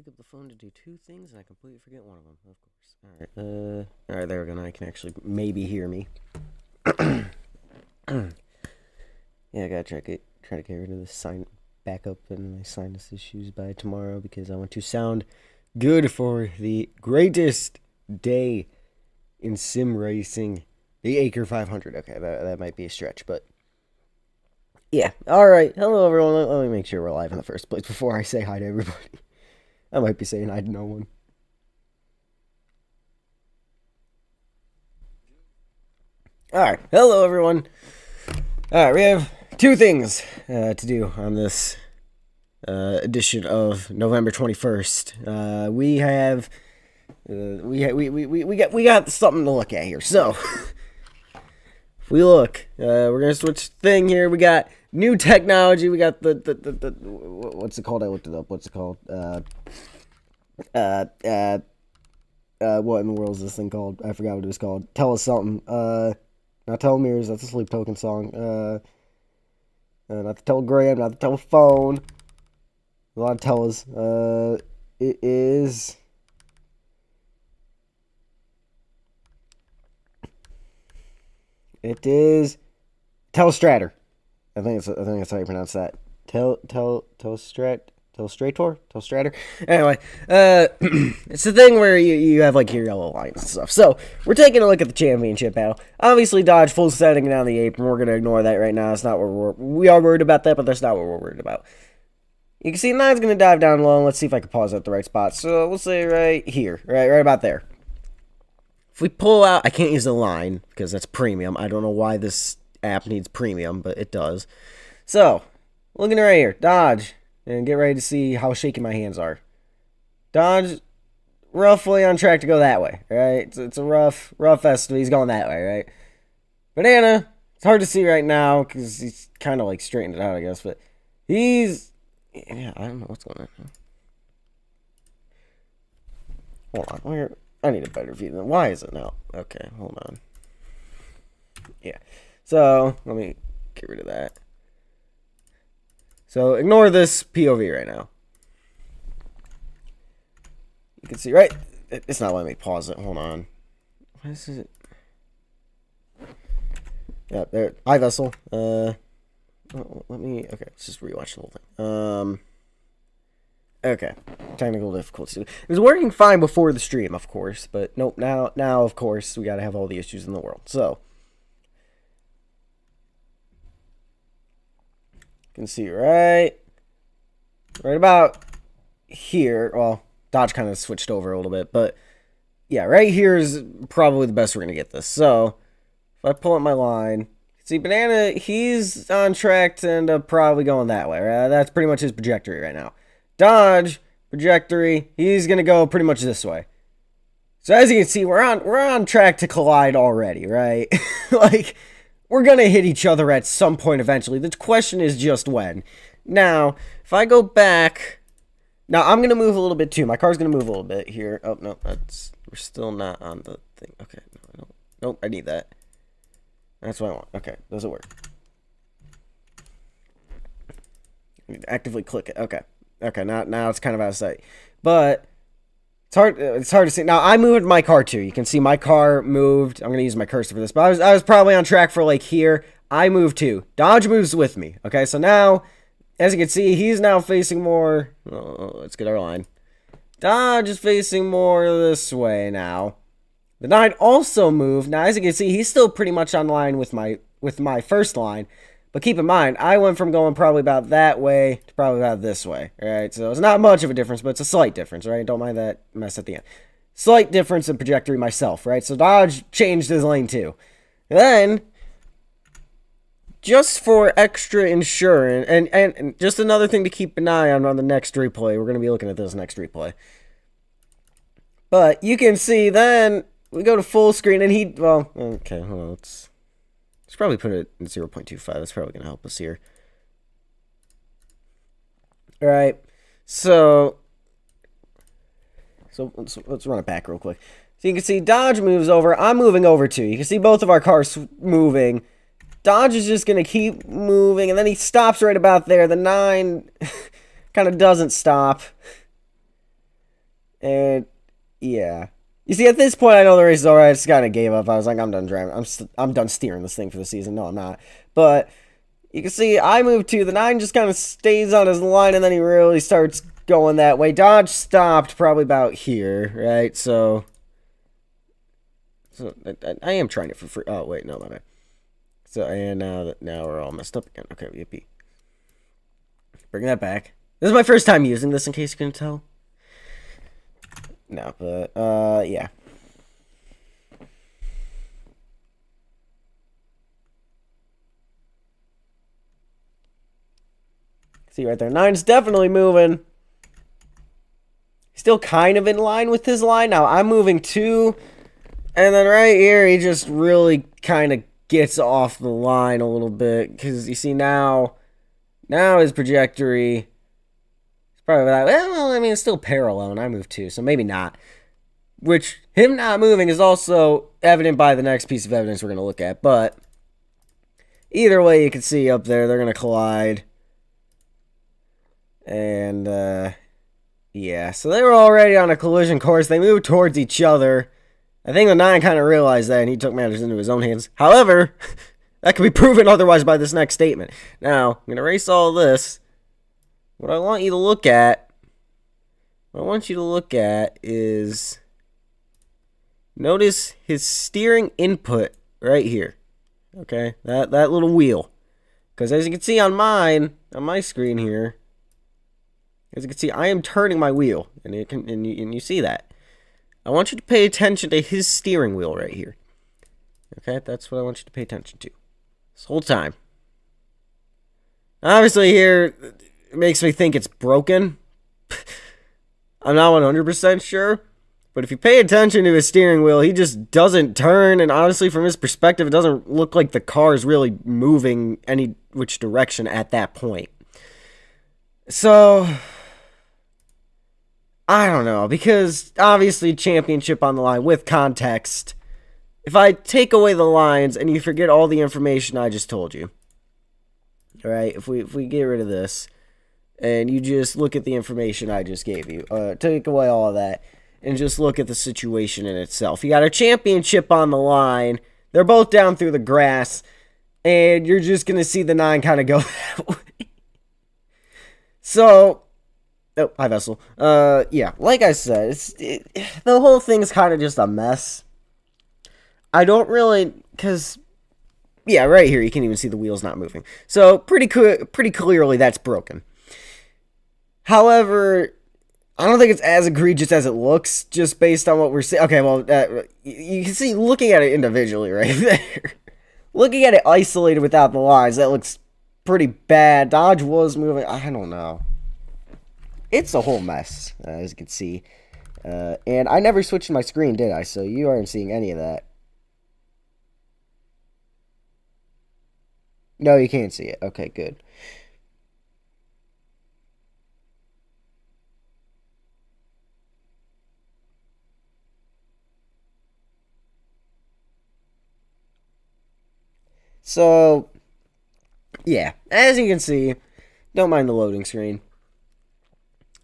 pick up the phone to do two things, and I completely forget one of them, of course. Alright, there we go. Now you can actually maybe hear me. Yeah, I gotta try to get rid of the backup and my sinus issues by tomorrow because I want to sound good for the greatest day in sim racing, the ACRE 500. Okay, that might be a stretch, but yeah. All right. Hello, everyone. Let me make sure we're live in the first place before I say hi to everybody. I might be saying hi to no one. All right. Hello, everyone. All right, we have two things to do on this edition of November 21st. We got something to look at here. So, if we look, we're gonna switch thing here. We got new technology. We got the what's it called? I looked it up. What's it called? What in the world is this thing called? I forgot what it was called. Tell us something. Not telomeres. That's a Sleep Token song. Not the telegram. Not the telephone. A lot of tells. It is. It is Telestrator. I think that's how you pronounce that. Telestrator. Anyway, it's the thing where you have like your yellow lines and stuff. So we're taking a look at the championship battle. Obviously, Dodge full setting down the apron. We're gonna ignore that right now. It's not what we are worried about that, but that's not what we're worried about. You can see Nine's gonna dive down low. Let's see if I can pause at the right spot. So we'll say right here, right about there. If we pull out, I can't use the line because that's premium. I don't know why this app needs premium, but it does. So, looking right here, Dodge, and get ready to see how shaky my hands are. Dodge, roughly on track to go that way, right? It's a rough estimate. He's going that way, right? Banana, it's hard to see right now because he's kind of like straightened it out, I guess, but he's, yeah, I don't know what's going on. Hold on, where? I need a better view than why is it now? Okay, hold on. Yeah. So, let me get rid of that. So, ignore this POV right now. You can see, right? It's not letting me pause it. Hold on. What is it? Yeah, there. Hi, Vessel. Let me... Okay, let's just rewatch the whole thing. Okay, technical difficulties. It was working fine before the stream, of course, but nope. Now, of course, we gotta have all the issues in the world. So, you can see right about here. Well, Dodge kind of switched over a little bit, but yeah, right here is probably the best we're gonna get this. So, if I pull up my line, see Banana, he's on track to end up probably going that way. Right? That's pretty much his trajectory right now. Dodge trajectory, he's gonna go pretty much this way. So as you can see, we're on track to collide already, right? Like, we're gonna hit each other at some point eventually. The question is just when. Now, if I go back, now I'm gonna move a little bit too. My car's gonna move a little bit here. Oh no, we're still not on the thing. Okay, no, I don't. Nope, I need that. That's what I want. Okay, does it work? I need to actively click it. Okay. Okay, now it's kind of out of sight. But it's hard to see. Now, I moved my car too. You can see my car moved. I'm going to use my cursor for this. But I was probably on track for like here. I moved too. Dodge moves with me. Okay, so now, as you can see, he's now facing more. Oh, let's get our line. Dodge is facing more this way now. The Nine also moved. Now, as you can see, he's still pretty much on line with my first line. But keep in mind, I went from going probably about that way to probably about this way, right? So it's not much of a difference, but it's a slight difference, right? Don't mind that mess at the end. Slight difference in trajectory myself, right? So Dodge changed his lane too. And then, just for extra insurance, and just another thing to keep an eye on the next replay. We're going to be looking at this next replay. But you can see then, we go to full screen, and well, okay, hold on, let's probably put it in 0.25. That's probably going to help us here. All right. So let's run it back real quick. So you can see Dodge moves over. I'm moving over too. You can see both of our cars moving. Dodge is just going to keep moving, and then he stops right about there. The 9 kind of doesn't stop. And yeah. You see, at this point, I know the race is alright. I just kind of gave up. I was like, I'm done driving. I'm done steering this thing for the season. No, I'm not. But you can see I moved 2. The 9 just kind of stays on his line, and then he really starts going that way. Dodge stopped probably about here, right? So I am trying it for free. Oh, wait, no, my bad. So, and now we're all messed up again. Okay, yippee. Bring that back. This is my first time using this, in case you couldn't tell. No, but, yeah. See right there, 9's definitely moving. Still kind of in line with his line. Now, I'm moving 2. And then right here, he just really kind of gets off the line a little bit. Because you see now his trajectory is probably that. Well, I mean, it's still parallel, and I move 2, so maybe not. Which, him not moving is also evident by the next piece of evidence we're going to look at. But either way, you can see up there, they're going to collide. And, yeah, so they were already on a collision course. They moved towards each other. I think the 9 kind of realized that, and he took matters into his own hands. However, that can be proven otherwise by this next statement. Now, I'm going to erase all this. What I want you to look at, is notice his steering input right here. Okay, that little wheel. Because as you can see on my screen here, as you can see, I am turning my wheel, and you see that. I want you to pay attention to his steering wheel right here. Okay, that's what I want you to pay attention to this whole time. Obviously, here it makes me think it's broken. I'm not 100% sure, but if you pay attention to his steering wheel, he just doesn't turn. And honestly, from his perspective, it doesn't look like the car is really moving any which direction at that point. So I don't know, because obviously championship on the line with context. If I take away the lines and you forget all the information I just told you, all right, if we get rid of this and you just look at the information I just gave you, take away all of that and just look at the situation in itself. You got a championship on the line. They're both down through the grass, and you're just going to see the 9 kind of go that way. So, oh, hi, Vessel. Yeah, like I said, the whole thing's kind of just a mess. I don't really, because, yeah, right here, you can even see the wheels not moving. So, pretty clearly, that's broken. However, I don't think it's as egregious as it looks, just based on what we're seeing. Okay, well, you can see, looking at it individually right there. Looking at it isolated without the lines, that looks pretty bad. Dodge was moving, I don't know. It's a whole mess, as you can see. And I never switched my screen, did I? So you aren't seeing any of that. No, you can't see it. Okay, good. So, yeah, as you can see, don't mind the loading screen.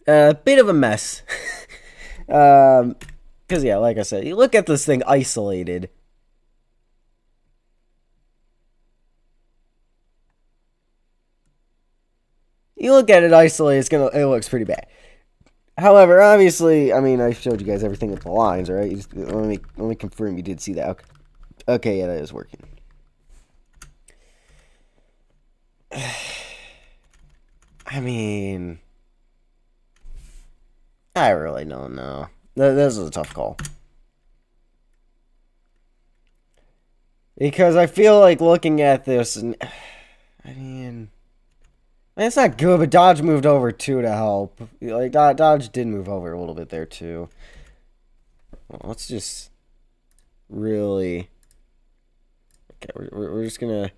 A bit of a mess. Because, yeah, like I said, you look at this thing isolated. You look at it isolated, it looks pretty bad. However, obviously, I mean, I showed you guys everything with the lines, right? Let me confirm you did see that. Okay, yeah, that is working. I mean, I really don't know. This is a tough call. Because I feel like looking at this, and I mean, it's not good, but Dodge moved over too to help. Like, Dodge did move over a little bit there too. Well, let's just really... Okay, we're just gonna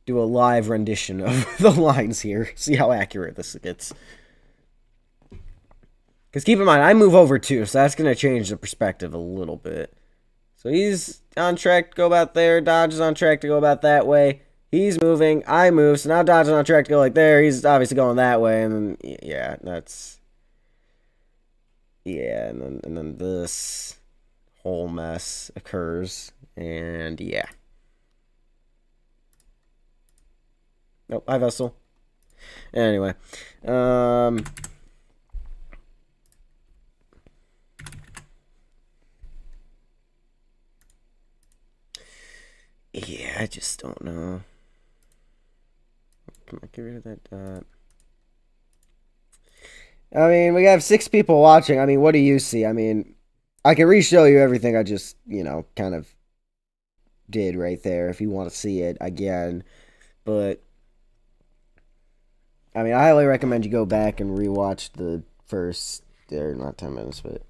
do a live rendition of the lines here. See how accurate this gets. Because keep in mind, I move over too, so that's going to change the perspective a little bit. So he's on track to go about there. Dodge is on track to go about that way. He's moving. I move. So now Dodge is on track to go like there. He's obviously going that way. And then, yeah, that's... Yeah, and then this whole mess occurs, and yeah. Nope, hi Vessel. Anyway, yeah, I just don't know. Can I get rid of that dot? I mean, we have 6 people watching. I mean, what do you see? I mean, I can re-show you everything I just, kind of did right there if you want to see it again. But, I mean, I highly recommend you go back and rewatch the first, or not 10 minutes, but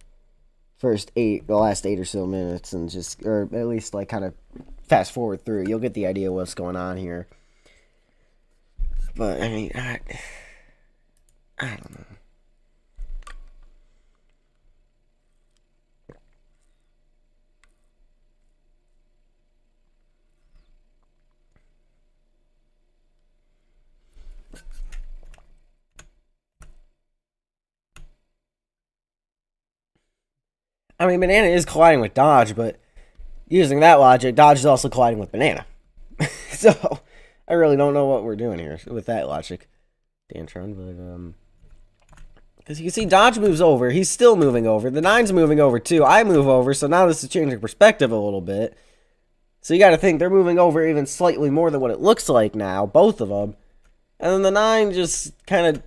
the last 8 or so minutes, and just, or at least, like, kind of fast forward through. You'll get the idea what's going on here. But, I mean, I don't know. I mean, Banana is colliding with Dodge, but using that logic, Dodge is also colliding with Banana. So, I really don't know what we're doing here with that logic, Dantron, but, because you can see Dodge moves over. He's still moving over. The 9's moving over, too. I move over, so now this is changing perspective a little bit. So you got to think they're moving over even slightly more than what it looks like now, both of them. And then the 9 just kind of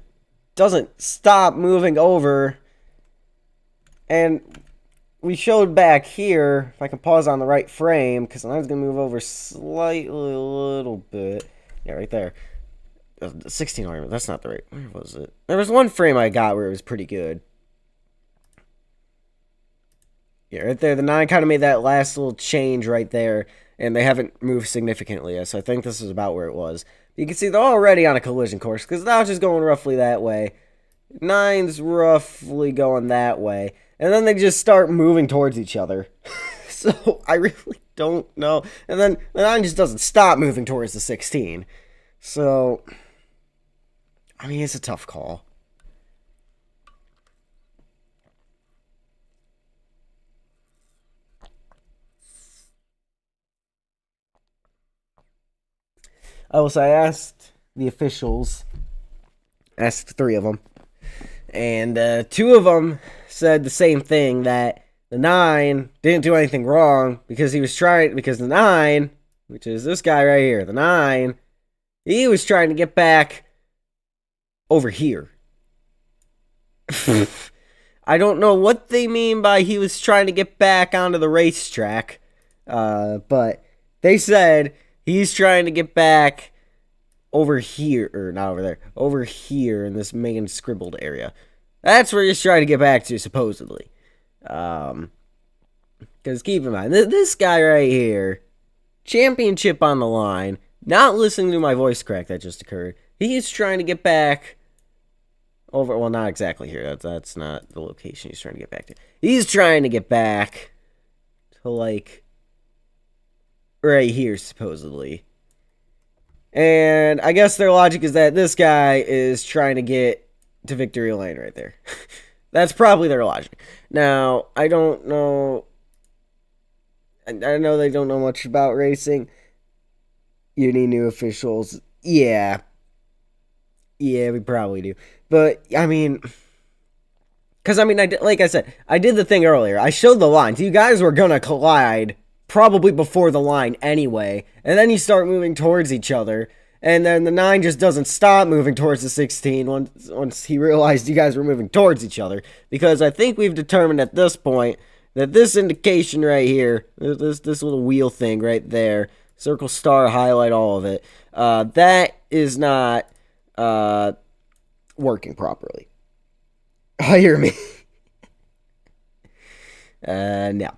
doesn't stop moving over. And we showed back here, if I can pause on the right frame, because the 9's going to move over slightly a little bit. Yeah, right there. 16 argument, that's not the right. Where was it? There was one frame I got where it was pretty good. Yeah, right there. The 9 kind of made that last little change right there, and they haven't moved significantly yet, so I think this is about where it was. You can see they're already on a collision course, because Dodge is going roughly that way. 9's roughly going that way. And then they just start moving towards each other. So, I really don't know. And then the 9 just doesn't stop moving towards the 16. So, I mean, it's a tough call. I will say, I asked the officials, asked 3 of them, and 2 of them said the same thing, that the 9 didn't do anything wrong because the 9, which is this guy right here, the 9, he was trying to get back over here. I don't know what they mean by he was trying to get back onto the racetrack, but they said he's trying to get back over here, or not over there, over here in this main scribbled area. That's where he's trying to get back to, supposedly. Because keep in mind, this guy right here, championship on the line, not listening to my voice crack that just occurred. He's trying to get back over, well, not exactly here. That's not the location he's trying to get back to. He's trying to get back to, like, right here, supposedly. And I guess their logic is that this guy is trying to get to victory lane right there. That's probably their logic. Now, I don't know. I know they don't know much about racing. You need new officials. Yeah. Yeah, we probably do. But, I mean, because, I mean, like I said, I did the thing earlier. I showed the lines. You guys were going to collide probably before the line anyway. And then you start moving towards each other. And then the 9 just doesn't stop moving towards the 16 once he realized you guys were moving towards each other. Because I think we've determined at this point that this indication right here, this little wheel thing right there, circle, star, highlight, all of it, that is not working properly. Hire me. No.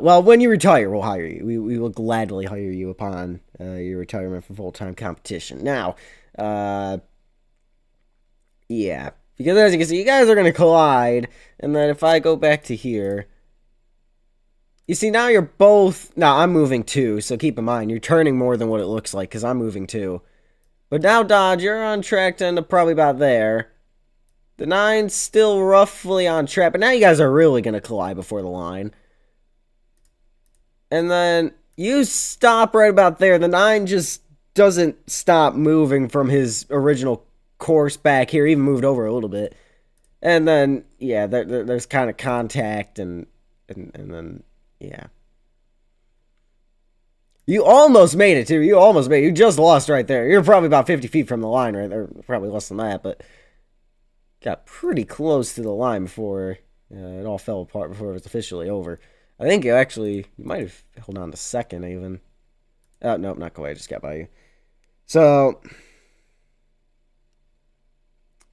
Well, when you retire, we'll hire you. We will gladly hire you upon your retirement from full-time competition. Now, yeah. Because as you can see, you guys are going to collide. And then if I go back to here, you see, now you're both... Now, I'm moving too, so keep in mind, you're turning more than what it looks like, because I'm moving too. But now, Dodge, you're on track to end up probably about there. The 9's still roughly on track, but now you guys are really going to collide before the line. And then you stop right about there. The 9 just doesn't stop moving from his original course back here. Even moved over a little bit. And then, yeah, there's kind of contact and then, yeah. You almost made it, too. You almost made it. You just lost right there. You're probably about 50 feet from the line right there. Probably less than that, but got pretty close to the line before it all fell apart before it was officially over. I think you might have held on to second even. Oh, nope, not quite. I just got by you. So,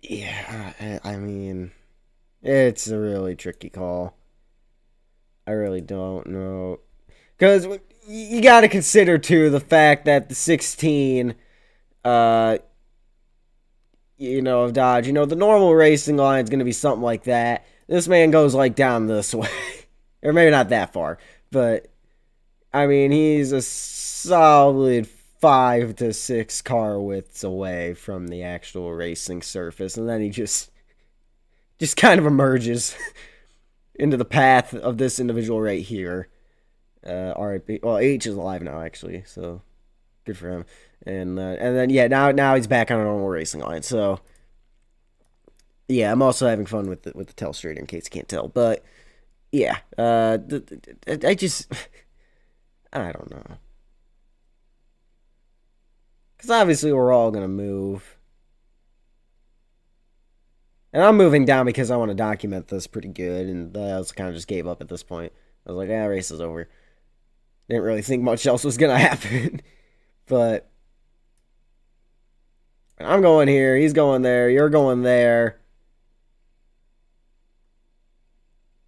yeah, I mean, it's a really tricky call. I really don't know. Because you got to consider, too, the fact that the 16, of Dodge, the normal racing line is going to be something like that. This man goes, like, down this way. Or maybe not that far. But, I mean, he's a solid 5 to 6 car widths away from the actual racing surface. And then he just kind of emerges into the path of this individual right here. RIP. Well, H is alive now, actually. So, good for him. And then, yeah, now he's back on a normal racing line. So, yeah, I'm also having fun with the telestrator in case you can't tell. But, yeah, I don't know. Because obviously we're all going to move. And I'm moving down because I want to document this pretty good. And I also kind of just gave up at this point. I was like, race is over. Didn't really think much else was going to happen. But I'm going here. He's going there. You're going there.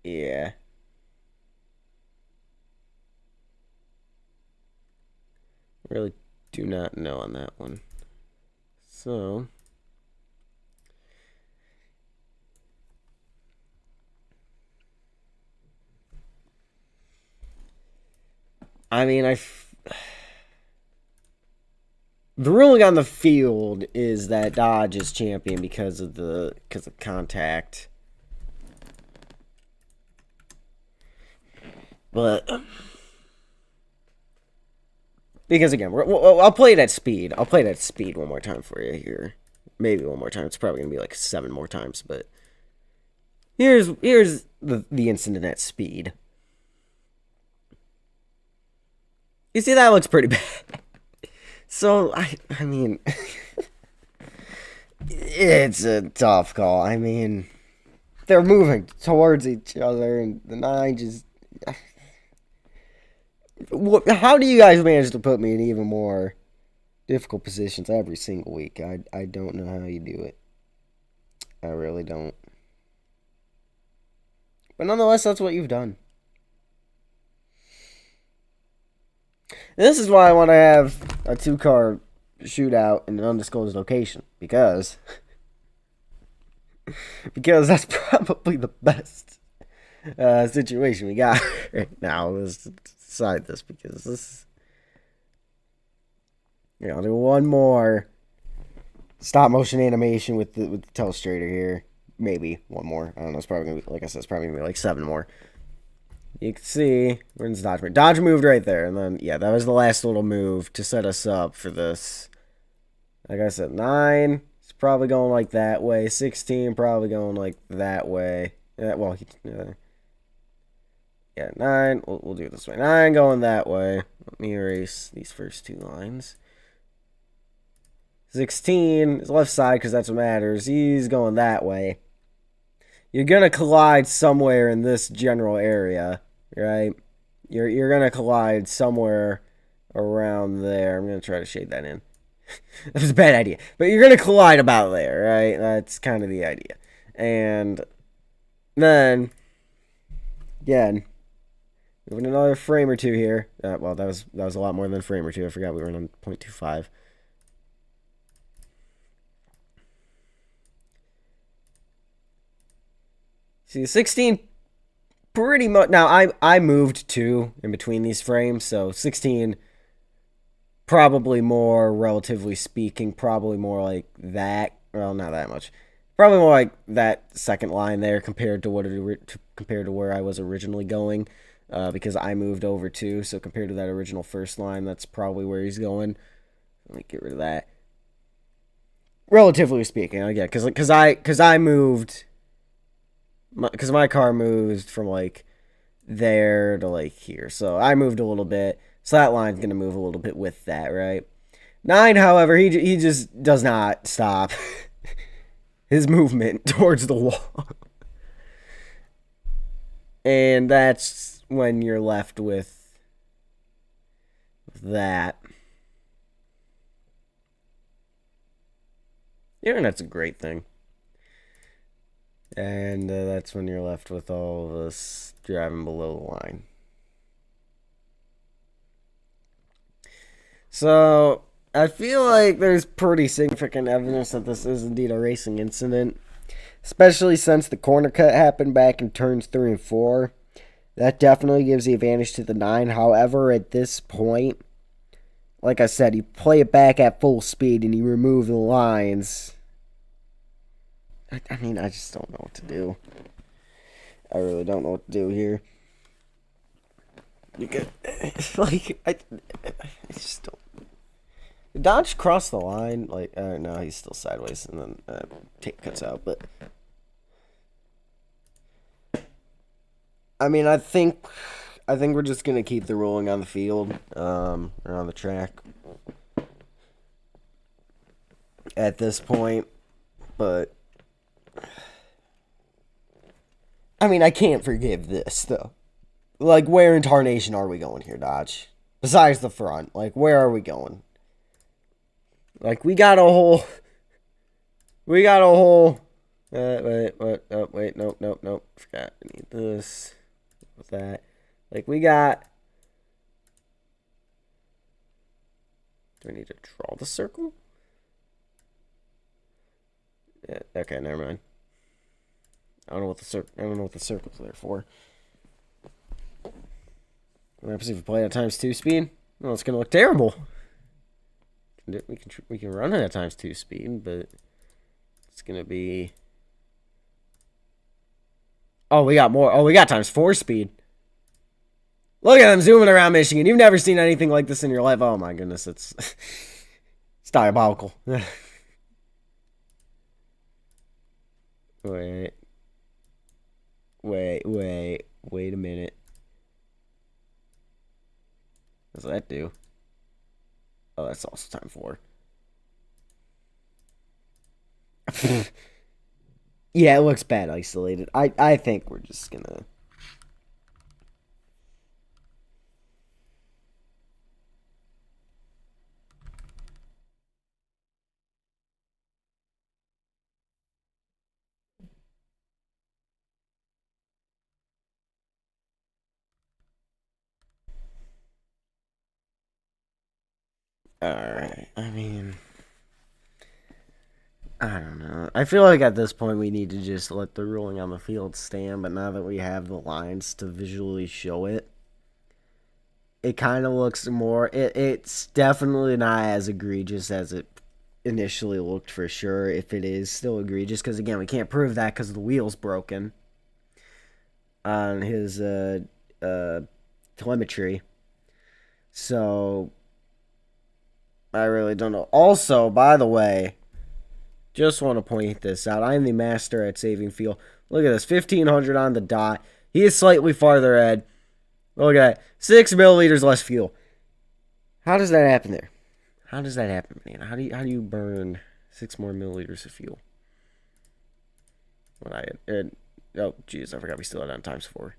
Yeah. Really do not know on that one. So, I mean, the ruling on the field is that Dodge is champion because of contact. But because again, I'll play it at speed. I'll play it at speed one more time for you here. Maybe one more time. It's probably gonna be like 7 more times. But here's the incident at speed. You see, that looks pretty bad. So I mean, it's a tough call. I mean, they're moving towards each other, and the 9 just. How do you guys manage to put me in even more difficult positions every single week? I don't know how you do it. I really don't. But nonetheless, that's what you've done. And this is why I want to have a 2-car shootout in an undisclosed location. Because that's probably the best situation we got right now. Let's decide this because this. I'll do one more stop motion animation with the telestrator here. Maybe one more. I don't know. It's probably gonna be, like I said, it's probably gonna be like 7 more. You can see where's Dodge? Dodge moved right there, and then yeah, that was the last little move to set us up for this. Like I said, 9 is probably going like that way. 16 probably going like that way. Yeah, well, yeah, 9. We'll do it this way. 9 going that way. Let me erase these first 2 lines. 16 is left side because that's what matters. He's going that way. You're gonna collide somewhere in this general area, right? You're gonna collide somewhere around there. I'm gonna try to shade that in. That was a bad idea, but you're gonna collide about there, right? That's kind of the idea. And then again, moving another frame or 2 here. Well, that was a lot more than a frame or 2. I forgot we were on 0.25. See, 16 pretty much. Now, I moved 2 in between these frames, so 16 probably more, relatively speaking, probably more like that. Well, not that much. Probably more like that second line there compared to compared to where I was originally going, because I moved over too. So compared to that original first line, that's probably where he's going. Let me get rid of that. Relatively speaking, again, because I moved, because my car moved from like there to like here, so I moved a little bit. So that line's gonna move a little bit with that, right? 9, however, he just does not stop his movement towards the wall. And that's when you're left with that. The internet's a great thing. And that's when you're left with all of us driving below the line. So, I feel like there's pretty significant evidence that this is indeed a racing incident, especially since the corner cut happened back in turns 3 and 4. That definitely gives the advantage to the 9. However, at this point, like I said, you play it back at full speed and you remove the lines. I mean, I just don't know what to do. I really don't know what to do here. You get, like, I just don't. Did Dodge cross the line? Like, no, he's still sideways, and then tape cuts out. But I mean, I think we're just gonna keep the ruling on the field, or on the track at this point. But I mean, I can't forgive this though. Like, where in tarnation are we going here, Dodge? Besides the front, like, where are we going? Like, we got a whole. Wait, what? Oh, wait, nope. Forgot. I need this. What's that? Like, we got. Do I need to draw the circle? Yeah, okay, never mind. I don't know what the circle's there for. What happens if we play at ×2 speed? Well, it's gonna look terrible. We can run it at ×2 speed, but it's gonna be. Oh, we got more. Oh, we got ×4 speed. Look at them zooming around Michigan. You've never seen anything like this in your life. Oh my goodness, it's it's diabolical. Wait a minute. What does that do? Oh, that's also ×4. Yeah, it looks bad isolated. I think we're just gonna. Alright, I mean, I don't know. I feel like at this point we need to just let the ruling on the field stand, but now that we have the lines to visually show it, it kind of looks more. It's definitely not as egregious as it initially looked, for sure, if it is still egregious, because again, we can't prove that because the wheel's broken on his telemetry. So I really don't know. Also, by the way, just want to point this out. I am the master at saving fuel. Look at this, 1,500 on the dot. He is slightly farther ahead. Look at that, 6 milliliters less fuel. How does that happen there? How does that happen, man? How do you burn 6 more milliliters of fuel? When oh, jeez, I forgot we still had on ×4.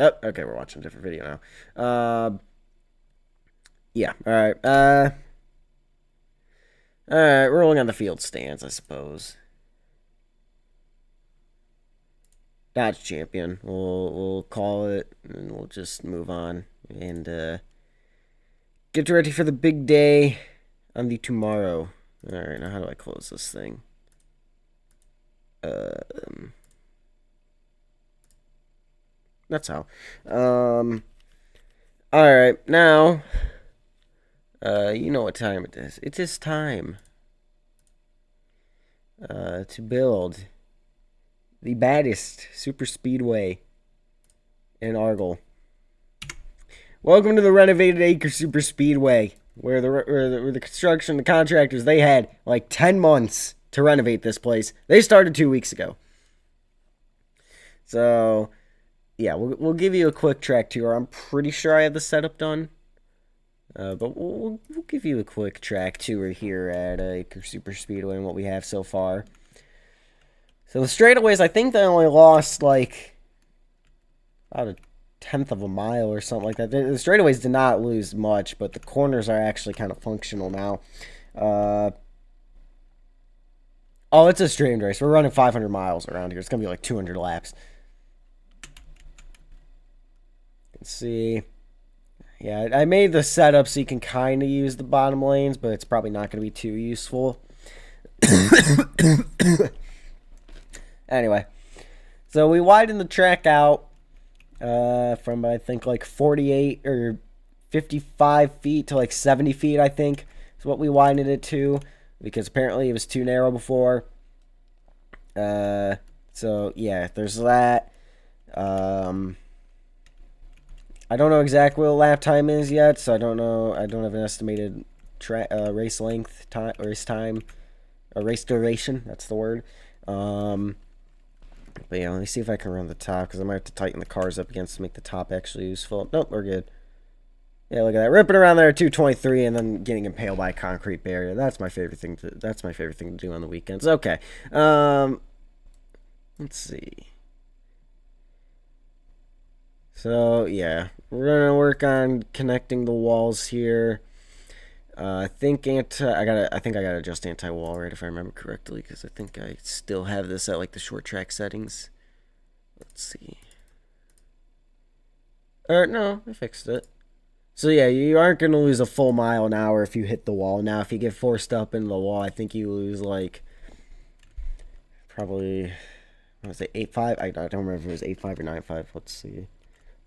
Oh, okay, we're watching a different video now. Yeah, alright. Alright, rolling on the field stands, I suppose. Dodge champion. We'll call it, and we'll just move on. And, get ready for the big day on the tomorrow. Alright, now how do I close this thing? That's how. Alright, now You know what time it is. It is time to build the baddest Superspeedway in Argyle. Welcome to the renovated ACRE Superspeedway, where the construction, the contractors, they had like 10 months to renovate this place. They started 2 weeks ago. So, yeah, we'll give you a quick track tour. I'm pretty sure I have the setup done. But we'll give you a quick track tour here at ACRE Superspeedway and what we have so far. So the straightaways, I think they only lost like about a tenth of a mile or something like that. The straightaways did not lose much, but the corners are actually kind of functional now. Oh, it's a streamed race. We're running 500 miles around here. It's going to be like 200 laps. Let's see. Yeah, I made the setup so you can kind of use the bottom lanes, but it's probably not going to be too useful. Anyway, so we widened the track out from, I think, like 48 or 55 feet to like 70 feet, I think, is what we widened it to, because apparently it was too narrow before. So, yeah, there's that. I don't know exactly what lap time is yet, so I don't know. I don't have an estimated race length, race time, or race duration. That's the word. But yeah, let me see if I can run the top, because I might have to tighten the cars up against to make the top actually useful. Nope, we're good. Yeah, look at that, ripping around there at 223, and then getting impaled by a concrete barrier. That's my favorite thing to. That's my favorite thing to do on the weekends. Okay. Let's see. So yeah, we're gonna work on connecting the walls here. I think I gotta adjust anti-wall right if I remember correctly, because I think I still have this at like the short track settings. Let's see. Or no, I fixed it. So yeah, you aren't gonna lose a full mile an hour if you hit the wall. Now, if you get forced up into the wall, I think you lose like probably, I want to say 8.5. I don't remember if it was 8.5 or 9.5. Let's see.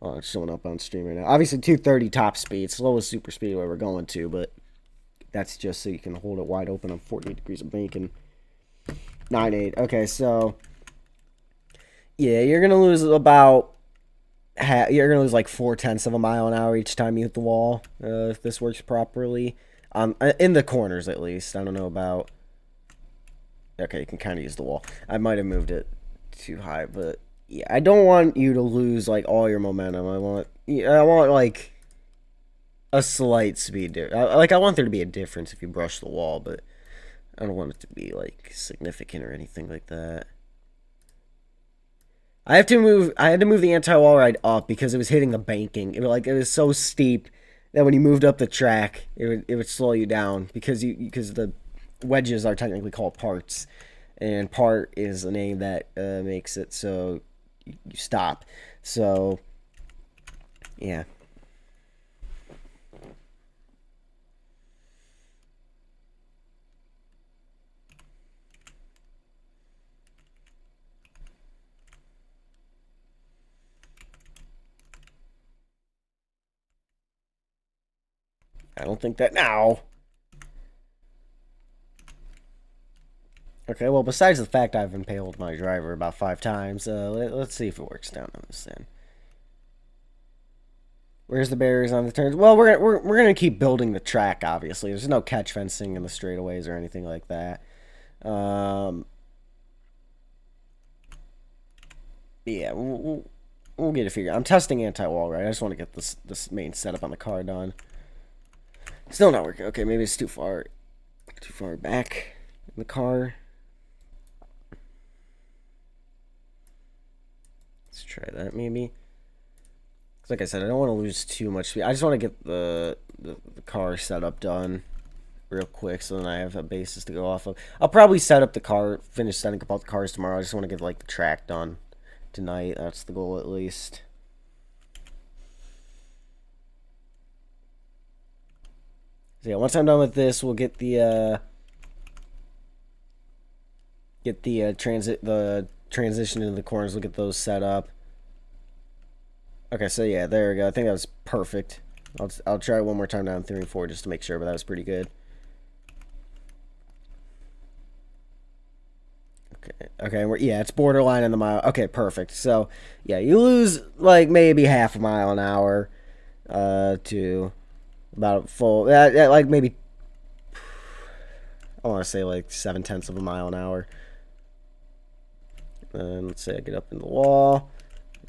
Oh, it's showing up on stream right now. Obviously, 230 top speed, slowest super speed where we're going to, but that's just so you can hold it wide open on 48 degrees of bacon. 9.8. Okay, so yeah, you're gonna lose about you're gonna lose like 0.4 of a mile an hour each time you hit the wall, if this works properly. In the corners at least. I don't know about. Okay, you can kind of use the wall. I might have moved it too high, but. Yeah, I don't want you to lose like all your momentum. I want like a slight speed difference. I want there to be a difference if you brush the wall, but I don't want it to be like significant or anything like that. I had to move the anti-wall ride up because it was hitting the banking. It was so steep that when you moved up the track, it would slow you down because the wedges are technically called parts, and part is the name that makes it so you stop. So yeah. I don't think that now. Okay, well, besides the fact I've impaled my driver about 5 times, let's see if it works down on this then. Where's the barriers on the turns? Well, we're gonna keep building the track. Obviously, there's no catch fencing in the straightaways or anything like that. Yeah, we'll get it figured. I'm testing anti-wall, right? I just want to get this main setup on the car done. Still not working. Okay, maybe it's too far back in the car. Let's try that maybe. Cause like I said, I don't want to lose too much speed. I just want to get the car setup done real quick, so then I have a basis to go off of. I'll probably set up the car, finish setting up all the cars tomorrow. I just want to get like the track done tonight. That's the goal at least. So yeah, once I'm done with this, we'll get the transition into the corners. We'll get those set up. Okay, so yeah, there we go. I think that was perfect. I'll try one more time down 3 and 4 just to make sure, but that was pretty good. Okay, yeah, it's borderline in the mile. Okay, perfect. So, yeah, you lose, like, maybe half a mile an hour to about full, like, maybe, I want to say, like, 7/10 of a mile an hour. And let's say I get up in the wall.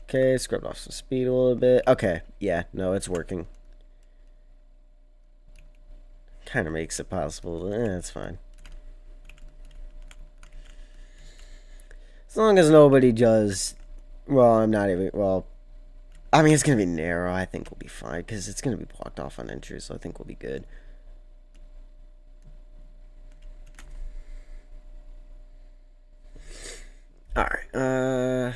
Okay, scrubbed off some speed a little bit. Okay, yeah, no, it's working. Kind of makes it possible. It's fine. As long as nobody does, well, I'm not even, well, I mean, it's going to be narrow. I think we'll be fine because it's going to be blocked off on entry, so I think we'll be good. Alright, yeah,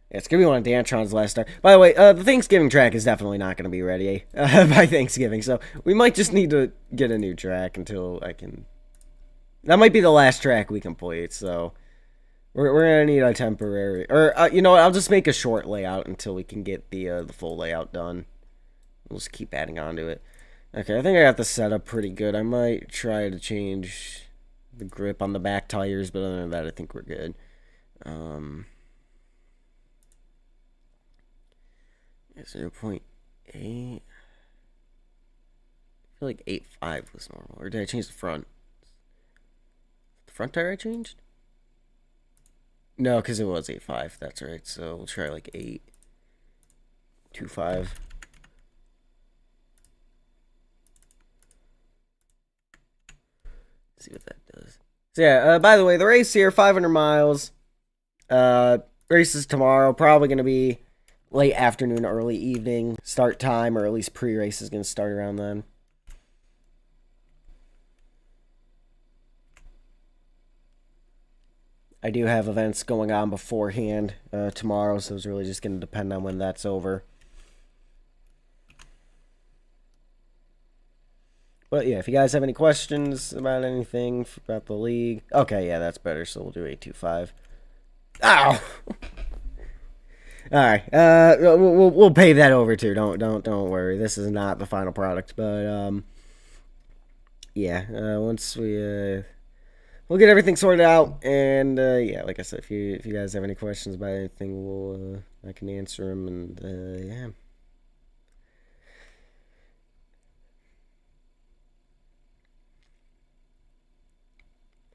it's going to be one of Dantron's last start. By the way, the Thanksgiving track is definitely not going to be ready by Thanksgiving, so we might just need to get a new track until I can, that might be the last track we complete, so we're going to need a temporary, or, you know what, I'll just make a short layout until we can get the full layout done. We'll just keep adding on to it. Okay, I think I got the setup pretty good. I might try to change the grip on the back tires, but other than that, I think we're good. 0.8. I feel like 8.5 was normal. Or did I change the front? The front tire I changed? No, because it was 8.5. That's right. So we'll try like 8.25. See what that does. So yeah, by the way, the race here, 500 miles. Race is tomorrow. Probably going to be late afternoon, early evening start time, or at least pre-race is going to start around then. I do have events going on beforehand tomorrow, so it's really just going to depend on when that's over. But yeah, if you guys have any questions about anything about the league, okay, yeah, that's better. So we'll do 8.25. Ow! All right, we'll pave that over too. Don't worry. This is not the final product, but yeah. Once we'll get everything sorted out, and yeah, like I said, if you guys have any questions about anything, I can answer them, and yeah.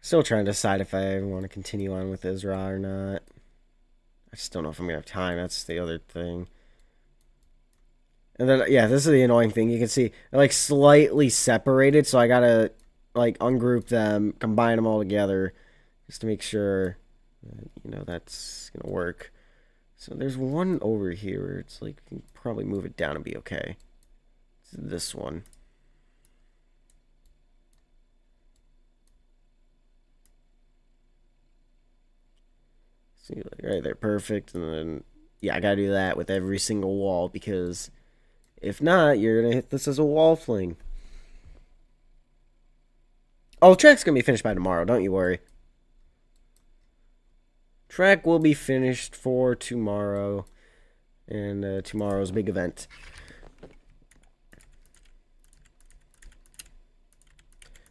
Still trying to decide if I want to continue on with Isra or not. I just don't know if I'm going to have time. That's the other thing. And then, yeah, this is the annoying thing. You can see they're, like, slightly separated, so I got to, like, ungroup them, combine them all together, just to make sure that, you know, that's going to work. So there's one over here where it's, like, you can probably move it down and be okay. It's this one. See, like, right there, perfect. And then, yeah, I gotta do that with every single wall, because if not, you're gonna hit this as a wall fling. Oh, the track's gonna be finished by tomorrow, don't you worry. Track will be finished for tomorrow, and tomorrow's big event.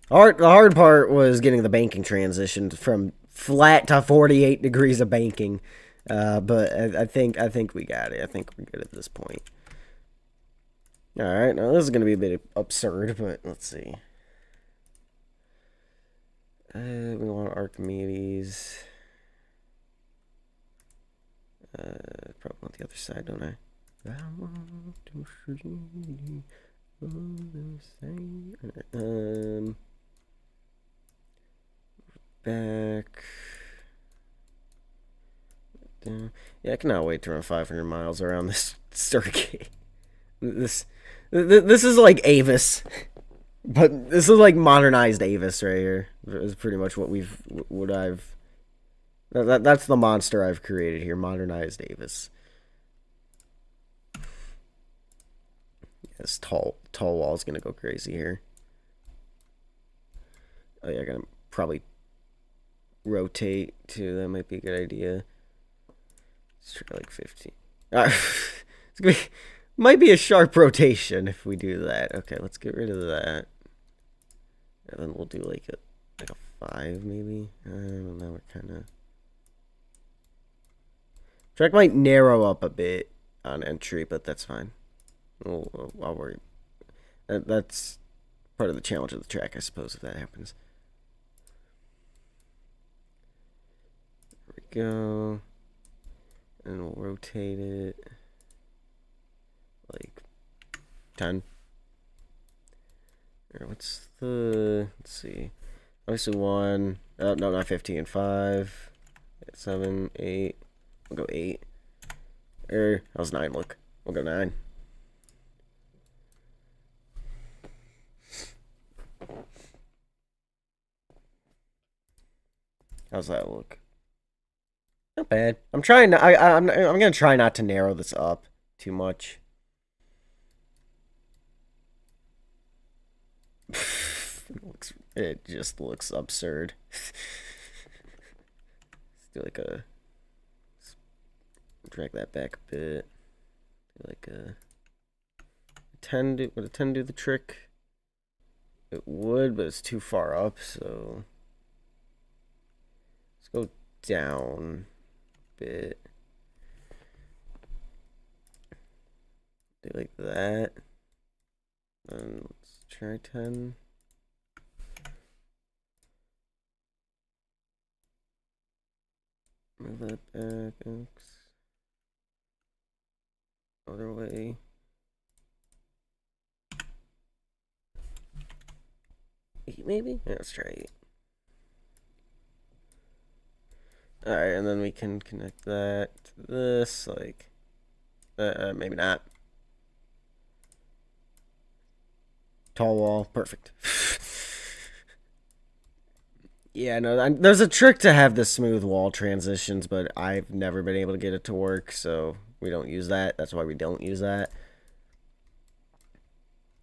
The hard part was getting the banking transitioned from flat to 48 degrees of banking, but I think we got it. I think we're good at this point. All right, now this is gonna be a bit absurd, but let's see. We want Archimedes. Probably want the other side, don't I? I want to see the same. Back. Yeah, I cannot wait to run 500 miles around this circuit. This is like Avis, but this is like modernized Avis right here. Is pretty much what I've. That's the monster I've created here. Modernized Avis. This tall wall is gonna go crazy here. Oh yeah, I gotta probably rotate too. That might be a good idea. Let's try like 15. It's gonna be Might be a sharp rotation if we do that. Okay, let's get rid of that. And then we'll do like a 5 maybe. Now we're kind of... Track might narrow up a bit on entry, but that's fine. I'll worry. That's part of the challenge of the track, I suppose, if that happens. There we go. And we'll rotate it like 10. Or what's the... Let's see. Obviously 1. Oh, no, not 15. 5. 7, 8. We'll go 8. That was 9, look. We'll go 9. How's that look? Not bad. I'm trying. I'm gonna try not to narrow this up too much. It just looks absurd. Let's do like a... Drag that back a bit. Do like a 10. Would a 10 do the trick? It would, but it's too far up, so let's go down a bit. Do like that. And let's try 10. Move that back. Oops. Other way. Eight maybe? Yeah, let's try 8. Alright, and then we can connect that to this, like, maybe not. Tall wall, perfect. Yeah, no, there's a trick to have the smooth wall transitions, but I've never been able to get it to work, so we don't use that. That's why we don't use that.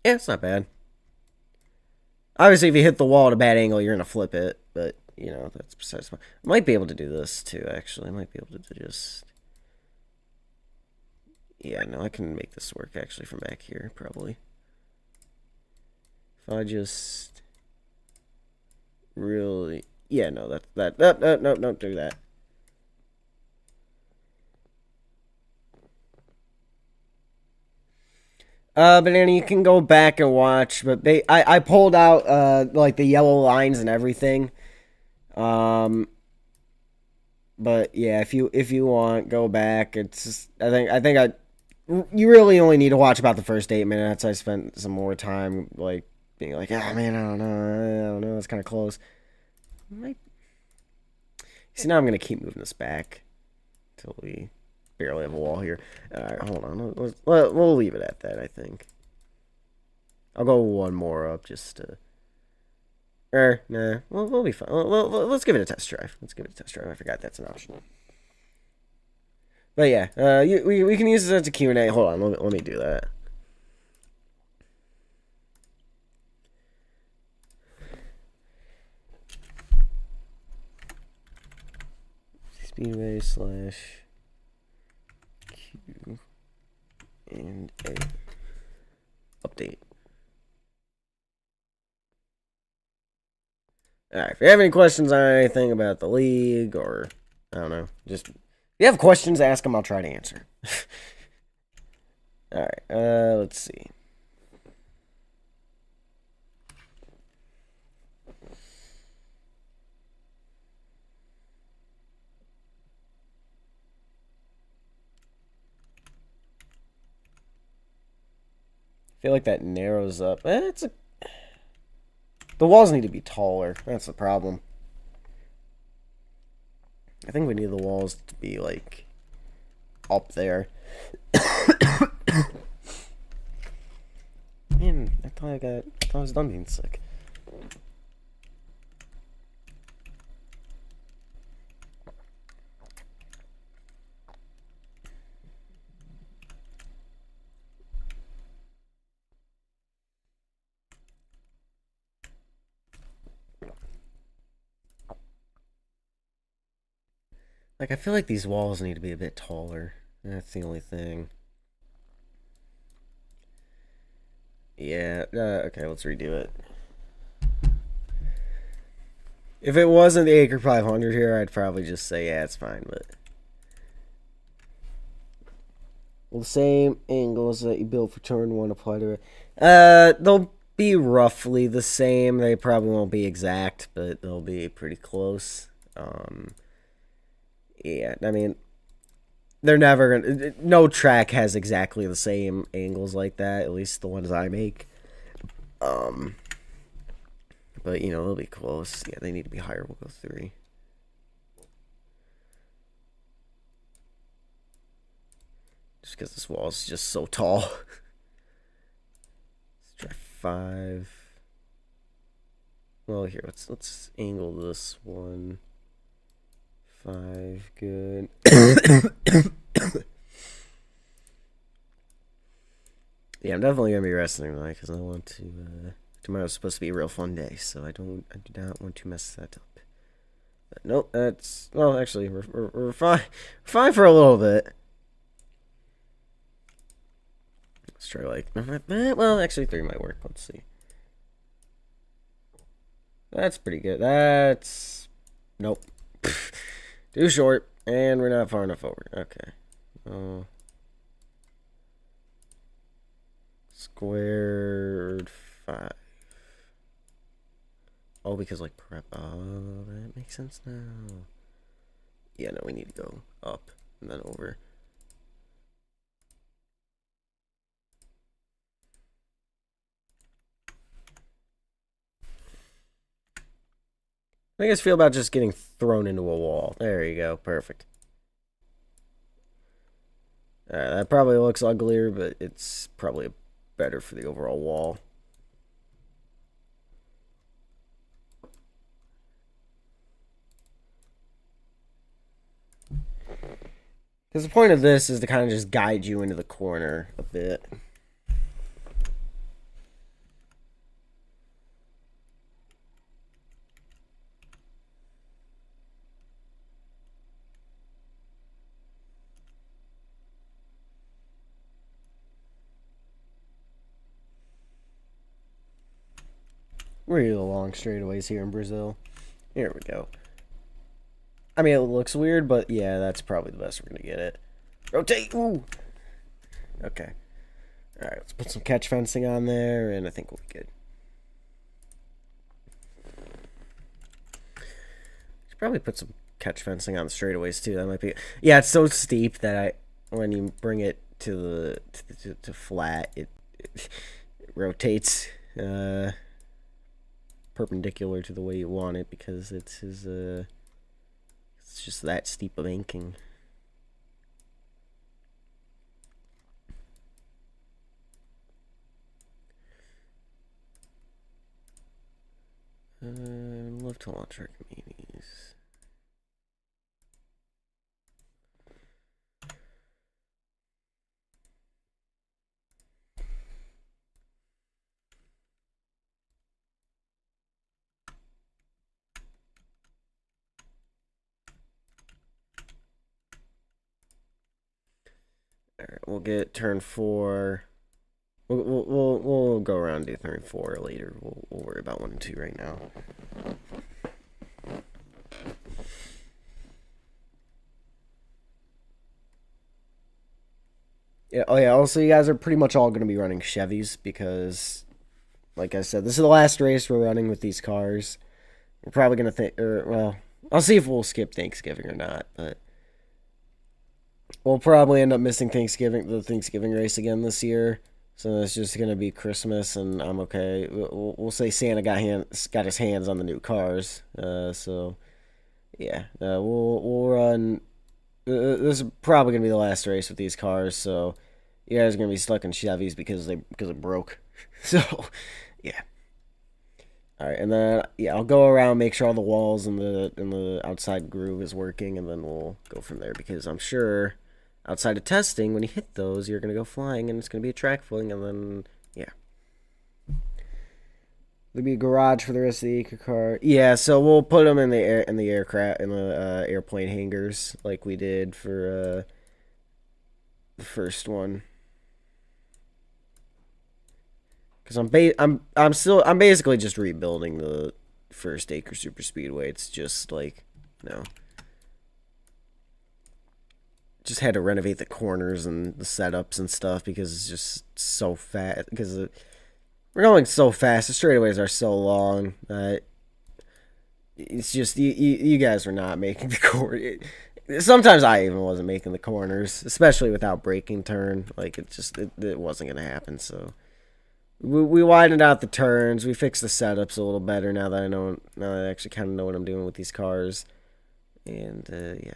Yeah, it's not bad. Obviously, if you hit the wall at a bad angle, you're going to flip it, but, you know, that's besides the point. I might be able to do this, too, actually. I might be able to just... Yeah, no, I can make this work, actually, from back here, probably. If I just... Really... Yeah, no, no, don't do that. But then you can go back and watch. But I pulled out like the yellow lines and everything. But yeah, if you want, go back. It's just, you really only need to watch about the first 8 minutes. I spent some more time like being like, ah, man, I don't know, it's kind of close. See, now I'm gonna keep moving this back until we barely have a wall here. All right, hold on. We'll leave it at that, I think. I'll go one more up just to... nah. We'll be fine. Let's give it a test drive. I forgot that's an option. But yeah, we can use this as a Q&A. Hold on, let me do that. Speedway / Q and A update. Alright, if you have any questions on anything about the league, or, I don't know, just, if you have questions, ask them, I'll try to answer. Alright, let's see. I feel like that narrows up. The walls need to be taller. That's the problem. I think we need the walls to be, like, up there. Man, I thought I was done being sick. Like, I feel like these walls need to be a bit taller. That's the only thing. Yeah, okay, let's redo it. If it wasn't the ACRE 500 here, I'd probably just say, yeah, it's fine, but... Will the same angles that you built for turn 1 apply to it? They'll be roughly the same. They probably won't be exact, but they'll be pretty close. Yeah, I mean, they're never gonna... No track has exactly the same angles like that, at least the ones I make. But, you know, they'll be close. Yeah, they need to be higher. We'll go 3. Just because this wall is just so tall. Let's try 5. Well, here, let's angle this one. 5, good. Yeah, I'm definitely gonna be resting tonight because I want to. Tomorrow's supposed to be a real fun day, so I do not want to mess that up. But nope, that's well. Actually, we're fine. We're fine for a little bit. Let's try like well, actually 3 might work. Let's see. That's pretty good. That's nope. Too short, and we're not far enough over. Okay. Squared 5. Oh, because like prep. Oh, that makes sense now. Yeah, no, we need to go up and then over. I guess feel about just getting thrown into a wall. There you go. Perfect. That probably looks uglier, but it's probably better for the overall wall. Because the point of this is to kind of just guide you into the corner a bit. We're the long straightaways here in Brazil. Here we go. I mean, it looks weird, but yeah, that's probably the best we're going to get it. Rotate! Ooh! Okay. Alright, let's put some catch fencing on there, and I think we'll be good. Should probably put some catch fencing on the straightaways, too. That might be... Yeah, it's so steep that when you bring it to flat, it rotates perpendicular to the way you want it because it's just that steep of inking. Love to launch our communities. Alright, we'll get turn 4. We'll go around to turn 4 later. We'll worry about 1 and 2 right now. Yeah. Oh yeah. Also, you guys are pretty much all going to be running Chevys because, like I said, this is the last race we're running with these cars. We're probably going to think. Well, I'll see if we'll skip Thanksgiving or not, but we'll probably end up missing the Thanksgiving race again this year. So it's just gonna be Christmas, and I'm okay. We'll say Santa got his hands on the new cars. So yeah, we'll run. This is probably gonna be the last race with these cars. So you guys are gonna be stuck in Chevys because it broke. So yeah. All right, and then yeah, I'll go around, make sure all the walls and the outside groove is working, and then we'll go from there because I'm sure. Outside of testing, when you hit those, you're going to go flying, and it's going to be a track fling, and then, yeah. There'll be a garage for the rest of the ACRE car. Yeah, so we'll put them in the airplane hangars, like we did for the first one. Because I'm basically just rebuilding the first ACRE Superspeedway. It's just like, you know, just had to renovate the corners and the setups and stuff because it's just so fast. Because we're going so fast. The straightaways are so long that it's just you guys are not making the corner. Sometimes I even wasn't making the corners, especially without braking turn. Like it wasn't gonna happen. So we widened out the turns. We fixed the setups a little better now that I actually kind of know what I'm doing with these cars. And yeah.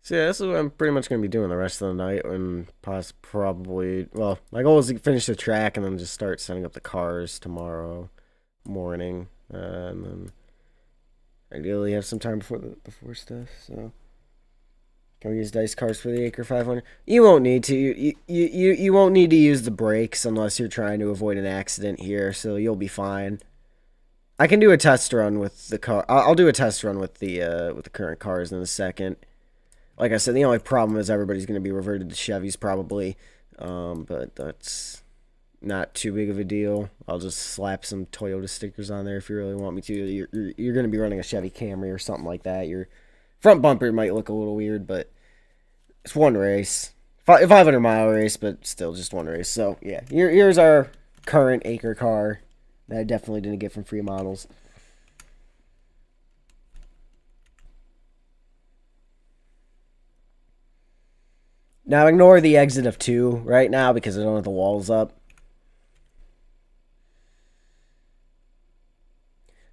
So yeah, this is what I'm pretty much going to be doing the rest of the night, and probably, well, my goal is to finish the track and then just start setting up the cars tomorrow morning, and then ideally have some time before stuff. So can we use dice cars for the ACRE 500? You won't need to. You won't need to use the brakes unless you're trying to avoid an accident here, so you'll be fine. I can do a test run with the car. I'll do a test run with the current cars in a second. Like I said, the only problem is everybody's going to be reverted to Chevys probably, but that's not too big of a deal. I'll just slap some Toyota stickers on there if you really want me to. You're going to be running a Chevy Camry or something like that. Your front bumper might look a little weird, but it's one race. 500-mile race, but still just one race. So, yeah, here's our current ACRE car that I definitely didn't get from free models. Now ignore the exit of 2 right now because I don't have the walls up.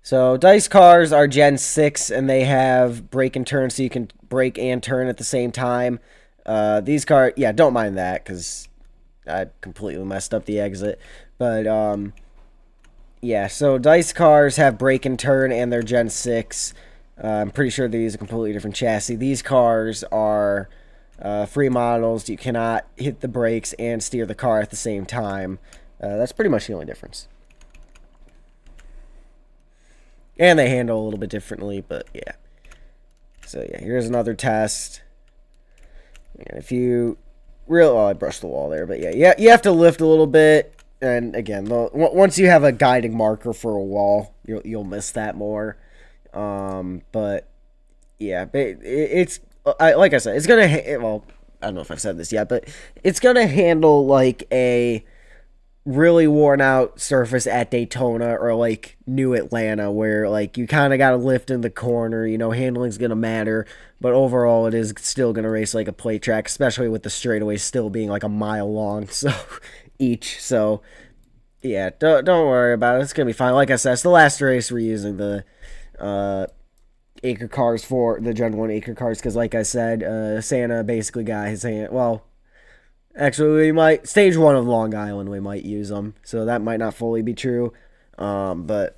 So dice cars are Gen 6 and they have brake and turn so you can brake and turn at the same time. These cars, yeah, don't mind that because I completely messed up the exit. But yeah, so dice cars have brake and turn and they're Gen 6. I'm pretty sure they use a completely different chassis. These cars are free models. You cannot hit the brakes and steer the car at the same time. That's pretty much the only difference. And they handle a little bit differently, but yeah. So yeah, here's another test. And if you I brushed the wall there, but yeah, you have to lift a little bit. And again, once you have a guiding marker for a wall, you'll miss that more. But yeah, it's like I said, it's gonna well, I don't know if I've said this yet, but it's gonna handle like a really worn out surface at Daytona or like New Atlanta where like you kind of got to lift in the corner, handling's going to matter, but overall it is still going to race like a plate track, especially with the straightaways still being like a mile long so each. So yeah, don't worry about it. It's going to be fine. Like I said, it's the last race we're using the ACRE cars for the Gen 1 ACRE cars because like I said, Santa basically got his hand, well, actually, we might stage 1 of Long Island. We might use them, so that might not fully be true. But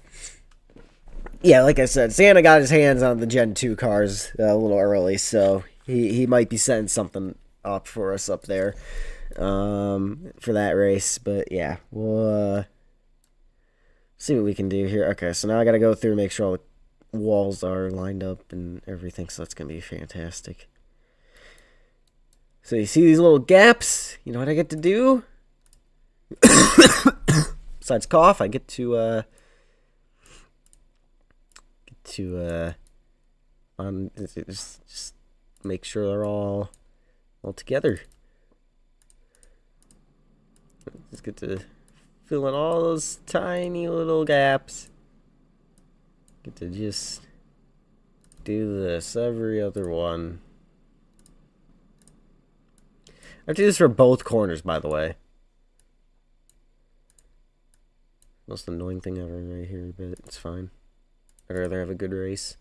yeah, like I said, Santa got his hands on the Gen 2 cars a little early, so he might be setting something up for us up there for that race. But yeah, we'll see what we can do here. Okay, so now I got to go through and make sure all the walls are lined up and everything. So that's gonna be fantastic. So you see these little gaps? You know what I get to do? Besides cough, I get to just make sure they're all together. Just get to fill in all those tiny little gaps. Get to just do this every other one. I do this for both corners, by the way. Most annoying thing ever right here, but it's fine. I'd rather have a good race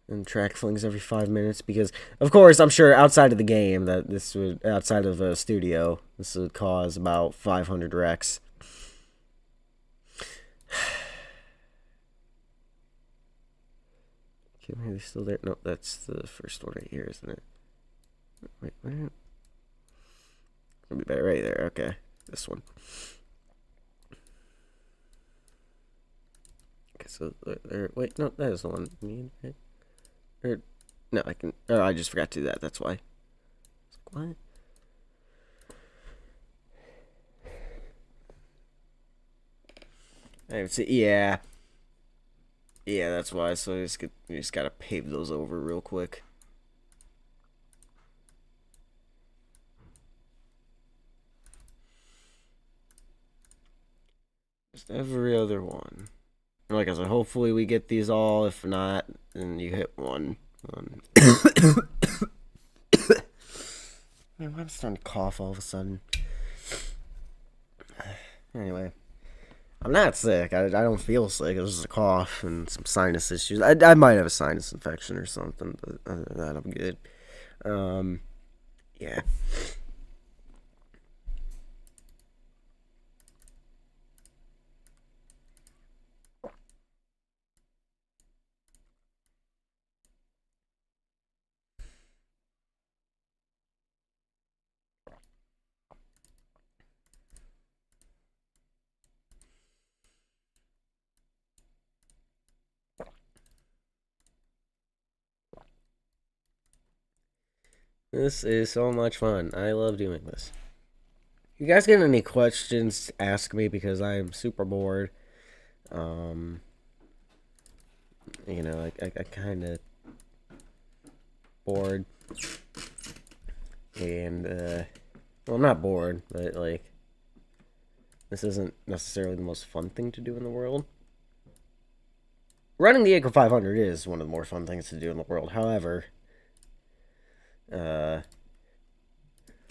than track flings every 5 minutes because, of course, I'm sure outside of the game that this would, outside of a studio, this would cause about 500 wrecks. Okay, maybe they're still there. No, that's the first one right here, isn't it? Wait, where? It'll be better right there. Okay, this one. so wait, no, that is the one. Or no, I can. Oh, I just forgot to do that. That's why. What? I would say, yeah, yeah, that's why. So you just gotta pave those over real quick. Just every other one. Like I said, hopefully we get these all. If not, then you hit one. Man, I'm starting to cough all of a sudden. Anyway, I'm not sick. I don't feel sick. It was just a cough and some sinus issues. I might have a sinus infection or something, but other than that, I'm good. Yeah. This is so much fun. I love doing this. You guys get any questions, ask me because I am super bored. Um, I kind of bored. And, well, I'm not bored, but, like, this isn't necessarily the most fun thing to do in the world. Running the ACRE 500 is one of the more fun things to do in the world. However,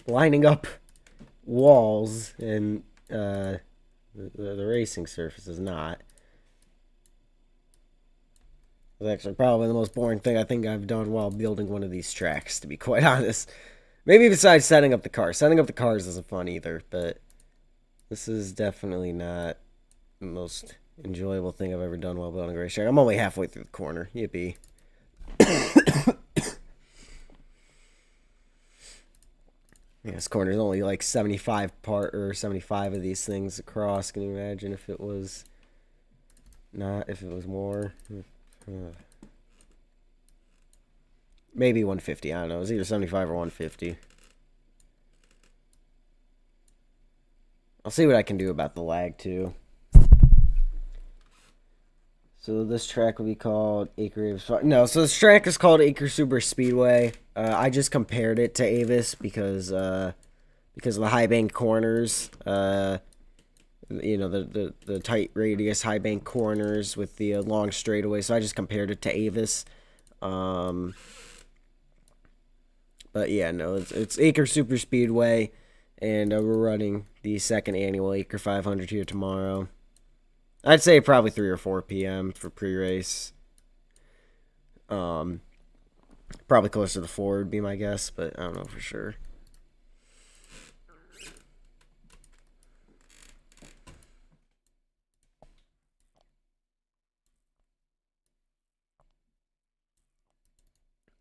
lining up walls and the racing surface is not. It's actually probably the most boring thing I think I've done while building one of these tracks, to be quite honest. Maybe besides setting up the cars. Setting up the cars isn't fun either, but this is definitely not the most enjoyable thing I've ever done while building a racetrack. I'm only halfway through the corner. Yippee. Yeah, this corner is only like 75 of these things across. Can you imagine if it was not, if it was more? Maybe 150. I don't know. It was either 75 or 150. I'll see what I can do about the lag too. So this track will be called ACRE. No, so this track is called ACRE Superspeedway. I just compared it to Avis because of the high bank corners. The tight radius high bank corners with the long straightaway. So I just compared it to Avis. But yeah, no, it's ACRE Superspeedway, and we're running the second annual ACRE 500 here tomorrow. I'd say probably 3 or 4 p.m. for pre-race. Probably closer to 4 would be my guess, but I don't know for sure.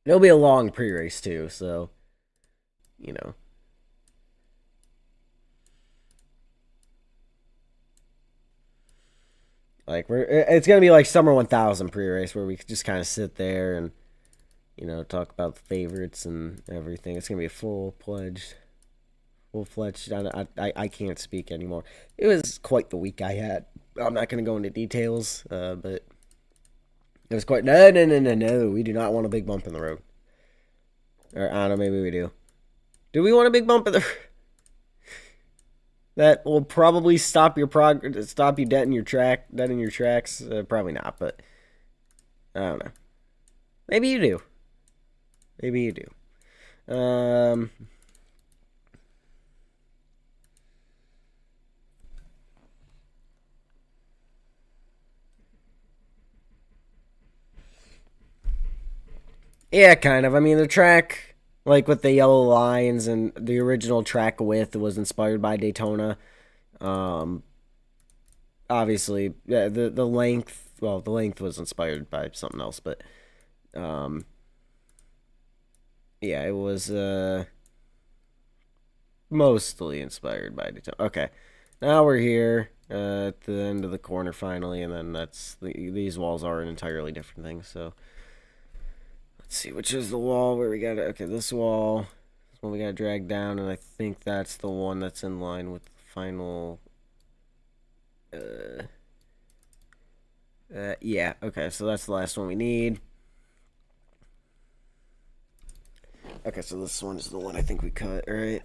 It'll be a long pre-race too, so you know. Like it's gonna be like Summer 1000 pre-race where we just kind of sit there and talk about the favorites and everything. It's gonna be a full-fledged. I can't speak anymore. It was quite the week I had. I'm not gonna go into details, but it was quite. No. We do not want a big bump in the road. Or I don't know. Maybe we do. Do we want a big bump in the? That will probably stop your stop you dead in your tracks. Probably not, but I don't know. Maybe you do. Maybe you do. Yeah, kind of. I mean, the track, like with the yellow lines and the original track width, was inspired by Daytona. Um, Obviously, yeah, the length. Well, the length was inspired by something else, but um, yeah, it was mostly inspired by Daytona. Okay, now we're here. at the end of the corner finally, and then these walls are an entirely different thing. So let's see, which is the wall where we got to, okay, this wall is one we got to drag down, and I think that's the one that's in line with the final. Yeah, okay, so that's the last one we need. Okay, so this one is the one I think we cut, right?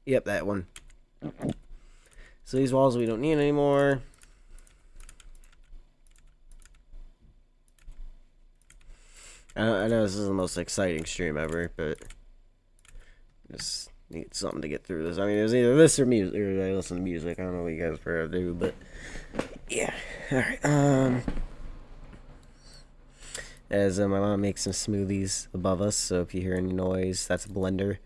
Yep, that one. So these walls we don't need anymore. I know this is the most exciting stream ever, but just need something to get through this. I mean, it was either this or music, or I listen to music. I don't know what you guys prefer to do, but yeah. All right. As my mom makes some smoothies above us, so if you hear any noise, that's a blender.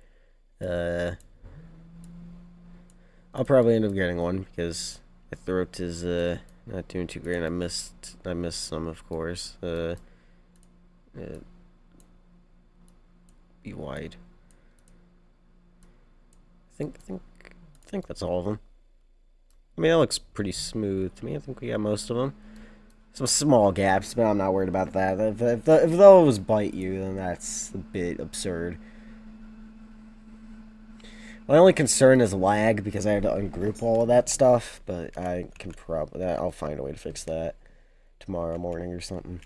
I'll probably end up getting one because my throat is not doing too great. I missed some, of course. Be wide. I think that's all of them. I mean, that looks pretty smooth to me. I think we got most of them. Some small gaps, but I'm not worried about that. If those bite you, then that's a bit absurd. My only concern is lag because I had to ungroup all of that stuff, but I can probably I'll find a way to fix that tomorrow morning or something.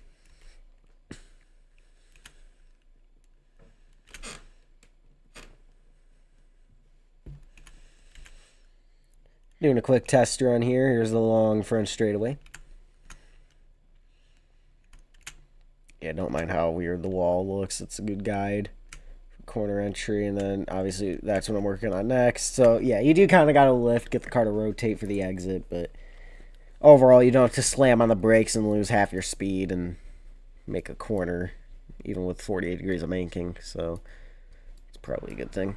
Doing a quick test run here. Here's the long French straightaway. Yeah, don't mind how weird the wall looks. It's a good guide for corner entry, and then obviously that's what I'm working on next. So yeah, you do kind of got to lift, get the car to rotate for the exit, but overall you don't have to slam on the brakes and lose half your speed and make a corner, even with 48 degrees of banking. So it's probably a good thing.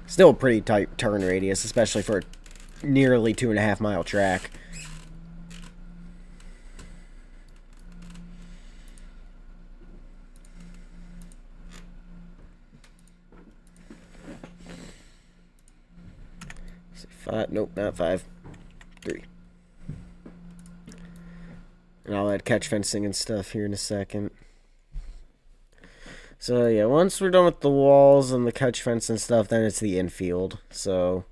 Still a pretty tight turn radius, especially for a nearly 2.5 mile track. Five, nope, not 5. 3. And I'll add catch fencing and stuff here in a second. So yeah, once we're done with the walls and the catch fence and stuff, then it's the infield. So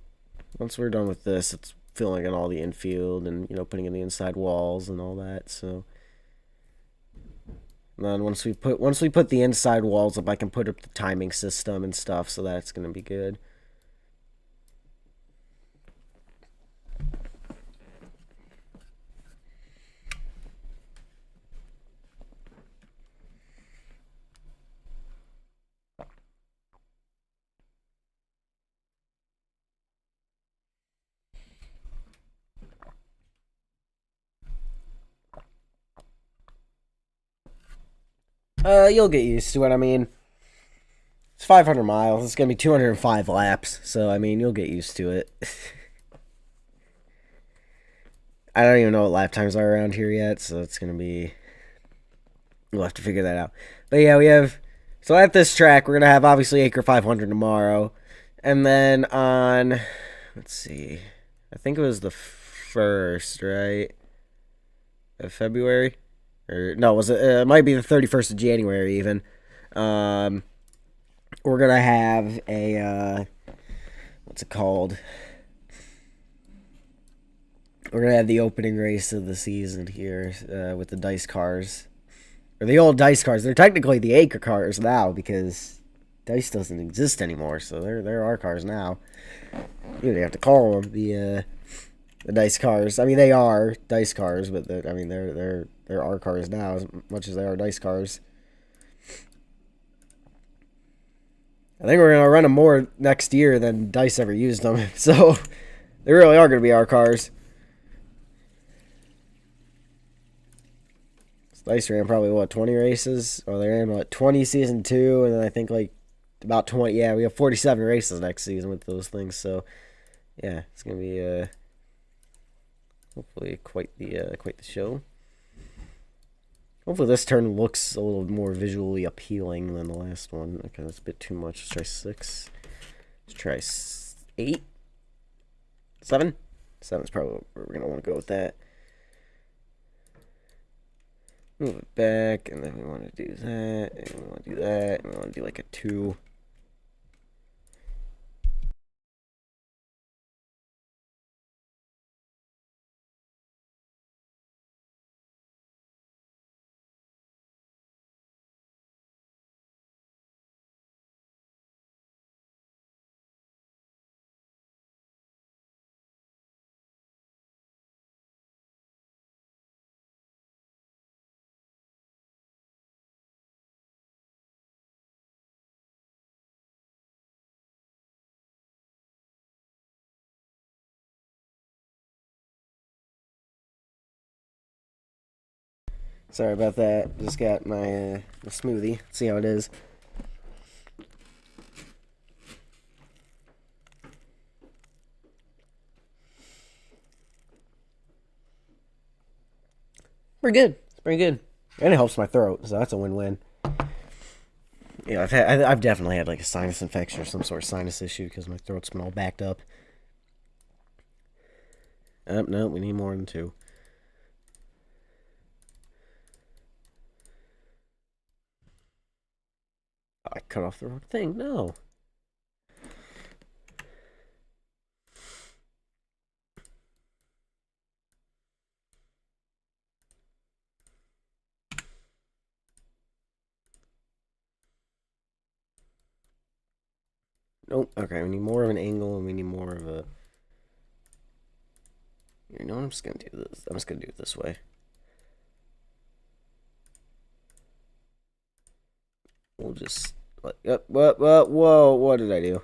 once we're done with this, it's filling in all the infield and, you know, putting in the inside walls and all that. So and then once we put the inside walls up, I can put up the timing system and stuff, so that's gonna be good. You'll get used to it. I mean, it's 500 miles. It's going to be 205 laps. So, I mean, you'll get used to it. I don't even know what lap times are around here yet. So, it's going to be... We'll have to figure that out. But, yeah, we have... So, at this track, we're going to have, obviously, ACRE 500 tomorrow. And then on... Let's see. I think it was the 1st, right? Of February? Or no, was it? It might be the 31st of January even. We're gonna have a what's it called? We're gonna have the opening race of the season here with the dice cars, or the old dice cars. They're technically the ACRE cars now because dice doesn't exist anymore. So they're our cars now. You don't have to call them the dice cars. I mean, they are dice cars, but I mean they're our cars now as much as they are dice cars. I think we're gonna run them more next year than dice ever used them. So they really are gonna be our cars. Dice ran probably what 20 races, or they ran what 20 season 2, and then I think like about 20. Yeah, we have 47 races next season with those things. So yeah, it's gonna be hopefully quite the show. Hopefully this turn looks a little more visually appealing than the last one. Okay, that's a bit too much. Let's try 6. Let's try 8. 7? 7's probably where we're going to want to go with that. Move it back, and then we want to do that, and we want to do that, and we want to do like a 2. Sorry about that. Just got my smoothie. Let's see how it is. Pretty good. It's pretty good, and it helps my throat, so that's a win-win. Yeah, I've definitely had like a sinus infection or some sort of sinus issue because my throat's been all backed up. No, we need more than 2. I cut off the wrong thing. No. Nope. Okay, we need more of an angle, and we need more of a... You know what? I'm just gonna do this. I'm just gonna do it this way. We'll just... Whoa, what did I do?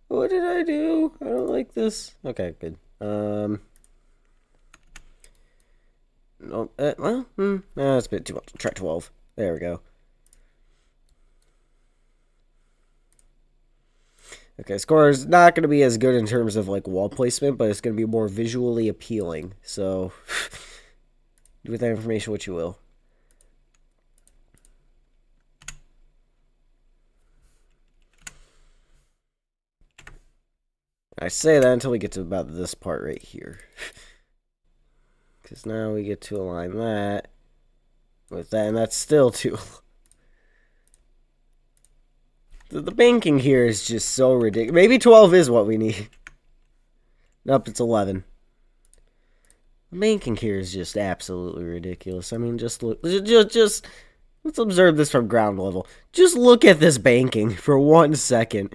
What did I do? I don't like this. Okay, good. No, that's a bit too much. Try 12. There we go. Okay, score is not going to be as good in terms of like wall placement, but it's going to be more visually appealing. So, do with that information what you will. I say that until we get to about this part right here. Because now we get to align that with that, and that's still too... The banking here is just so ridiculous. Maybe 12 is what we need. Nope, it's 11. The banking here is just absolutely ridiculous. I mean, just look... Just let's observe this from ground level. Just look at this banking for 1 second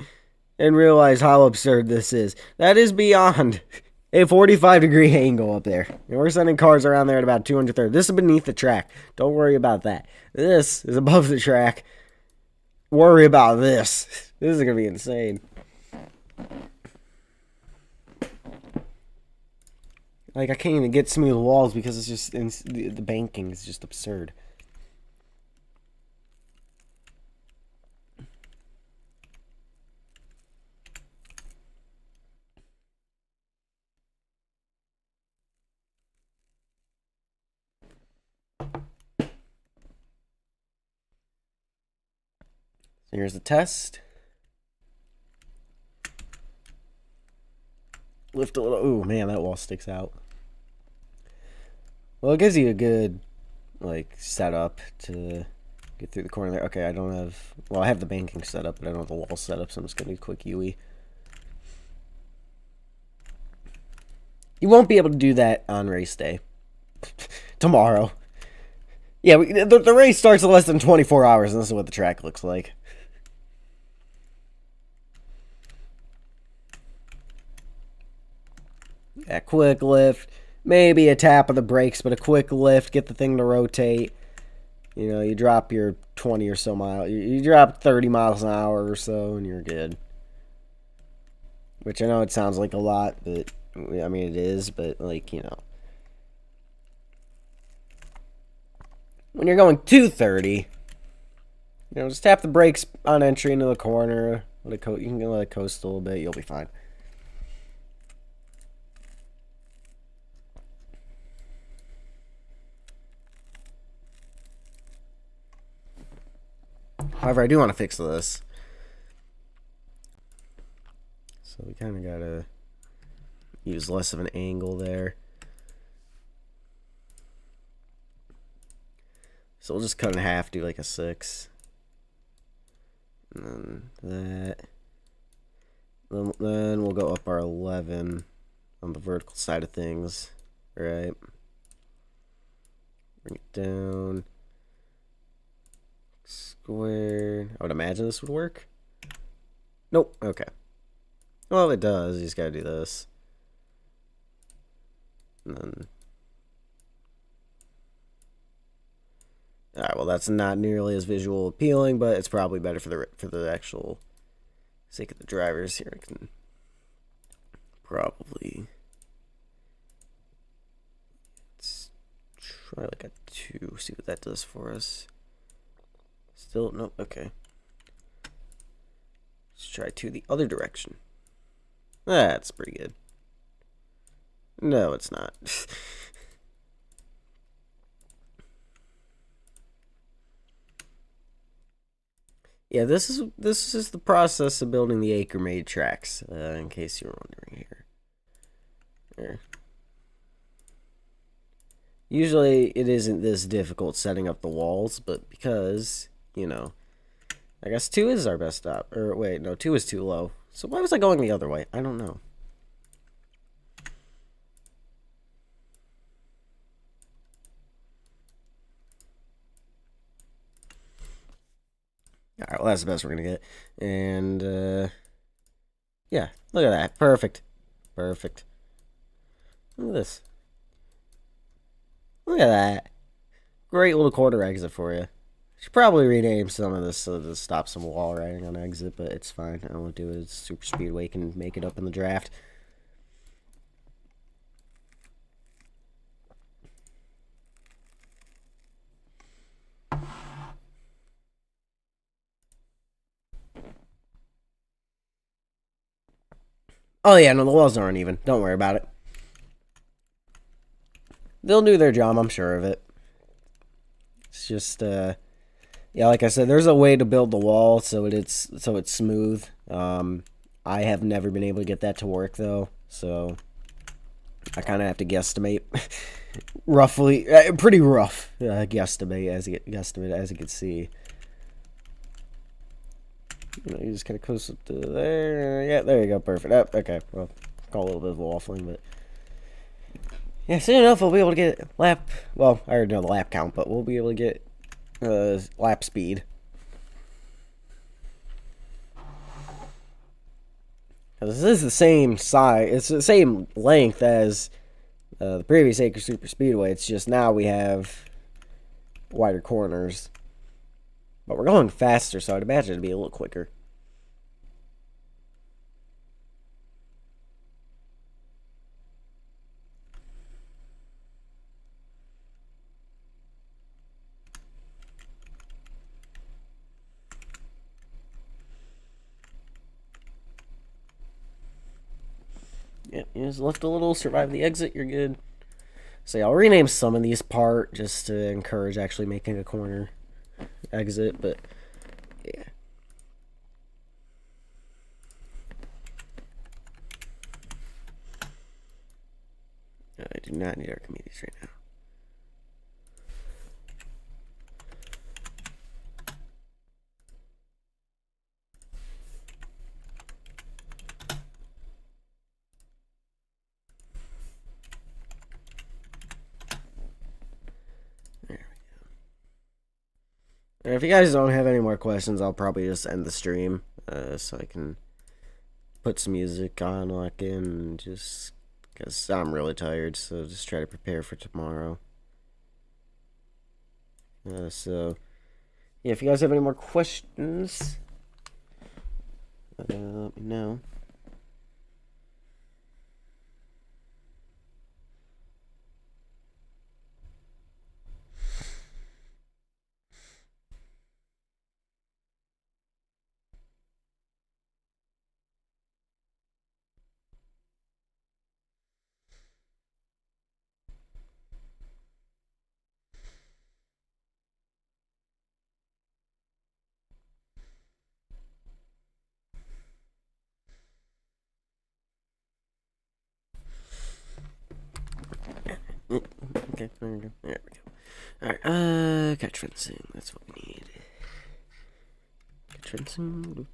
and realize how absurd this is. That is beyond a 45-degree angle up there. And we're sending cars around there at about 230. This is beneath the track. Don't worry about that. This is above the track. Worry about this. This is going to be insane. Like, I can't even get smooth walls because it's just... the banking is just absurd. Here's the test. Lift a little. Ooh, man, that wall sticks out. Well, it gives you a good, like, setup to get through the corner there. Okay, I don't have... Well, I have the banking set up, but I don't have the wall set up, so I'm just going to do a quick UE. You won't be able to do that on race day. Tomorrow. Yeah, the race starts in less than 24 hours, and this is what the track looks like. Yeah, quick lift. Maybe a tap of the brakes, but a quick lift. Get the thing to rotate. You know, you drop your 20 or so miles. You drop 30 miles an hour or so, and you're good. Which I know it sounds like a lot, but... I mean, it is, but, like, you know. When you're going 230, you know, just tap the brakes on entry into the corner. You can let it coast a little bit. You'll be fine. However, I do want to fix this. So So we kind of gotta use less of an angle there. So we'll just cut in half, do like a 6. And then that. Then we'll go up our 11 on the vertical side of things, right? Bring it down. Square. I would imagine this would work. Nope. Okay. Well, it does. You just gotta do this. And then. Alright, well, that's not nearly as visual appealing, but it's probably better for the actual sake of the drivers here. I can probably. Let's try like a 2, see what that does for us. Still, nope, okay. Let's try 2 the other direction. That's pretty good. No, it's not. Yeah, this is the process of building the ACRE made tracks, in case you were wondering here. There. Usually it isn't this difficult setting up the walls, but because, you know, I guess 2 is our best op. Or wait, no, 2 is too low. So why was I going the other way? I don't know. Alright, well, that's the best we're going to get. And, yeah, look at that. Perfect. Perfect. Look at this. Look at that. Great little quarter exit for you. Should probably rename some of this so to stop some wall riding on exit, but it's fine. I won't do it. Superspeedway can make it up in the draft. Oh yeah, no, the walls aren't even. Don't worry about it. They'll do their job, I'm sure of it. It's just, yeah, like I said, there's a way to build the wall so it's smooth. I have never been able to get that to work though, so I kind of have to guesstimate, roughly, pretty rough guesstimate as you can see. You know, you just kind of coast up to there. Yeah, there you go, perfect. Oh, okay, well, call a little bit of waffling, but yeah, soon enough we'll be able to get lap. Well, I already know the lap count, but we'll be able to get lap speed. This is the same size. It's the same length as the previous ACRE Superspeedway. It's just now we have wider corners. But we're going faster, so I'd imagine it'd be a little quicker. Yep, you just lift a little, survive the exit, you're good. So yeah, I'll rename some of these part just to encourage actually making a corner exit, but yeah. I do not need Archimedes right now. And if you guys don't have any more questions, I'll probably just end the stream so I can put some music on, lock in, and just because I'm really tired, so just try to prepare for tomorrow. So, yeah, if you guys have any more questions, let me know. Okay, there we go. There we go. Alright, catch fencing. That's what we need. Catch fencing.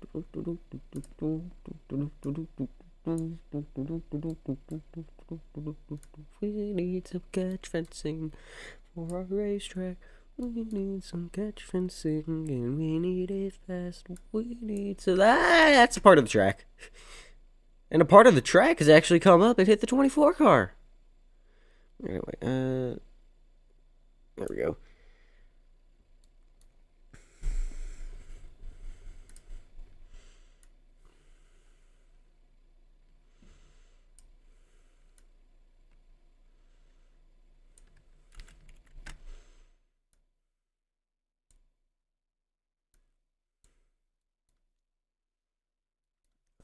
We need some catch fencing for our racetrack. We need some catch fencing, and we need it fast. We need so that's a part of the track. And a part of the track has actually come up and hit the 24 car. Anyway, there we go.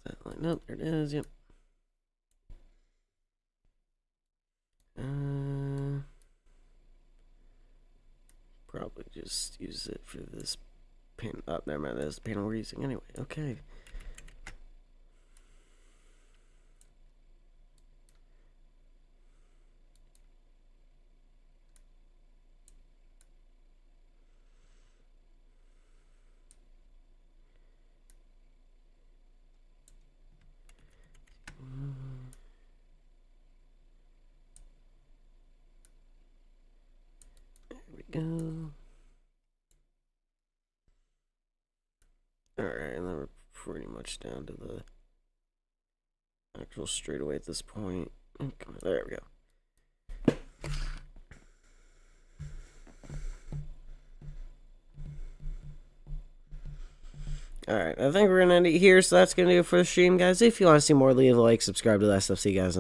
That line up, there it is, yep. Probably just use it for this pin. Oh, never mind, that's the panel we're using anyway. Okay. There we go. Alright, and then we're pretty much down to the actual straightaway at this point. Okay, there we go. Alright, I think we're gonna end it here, so that's gonna do it for the stream, guys. If you want to see more, leave a like, subscribe to that stuff. See you guys.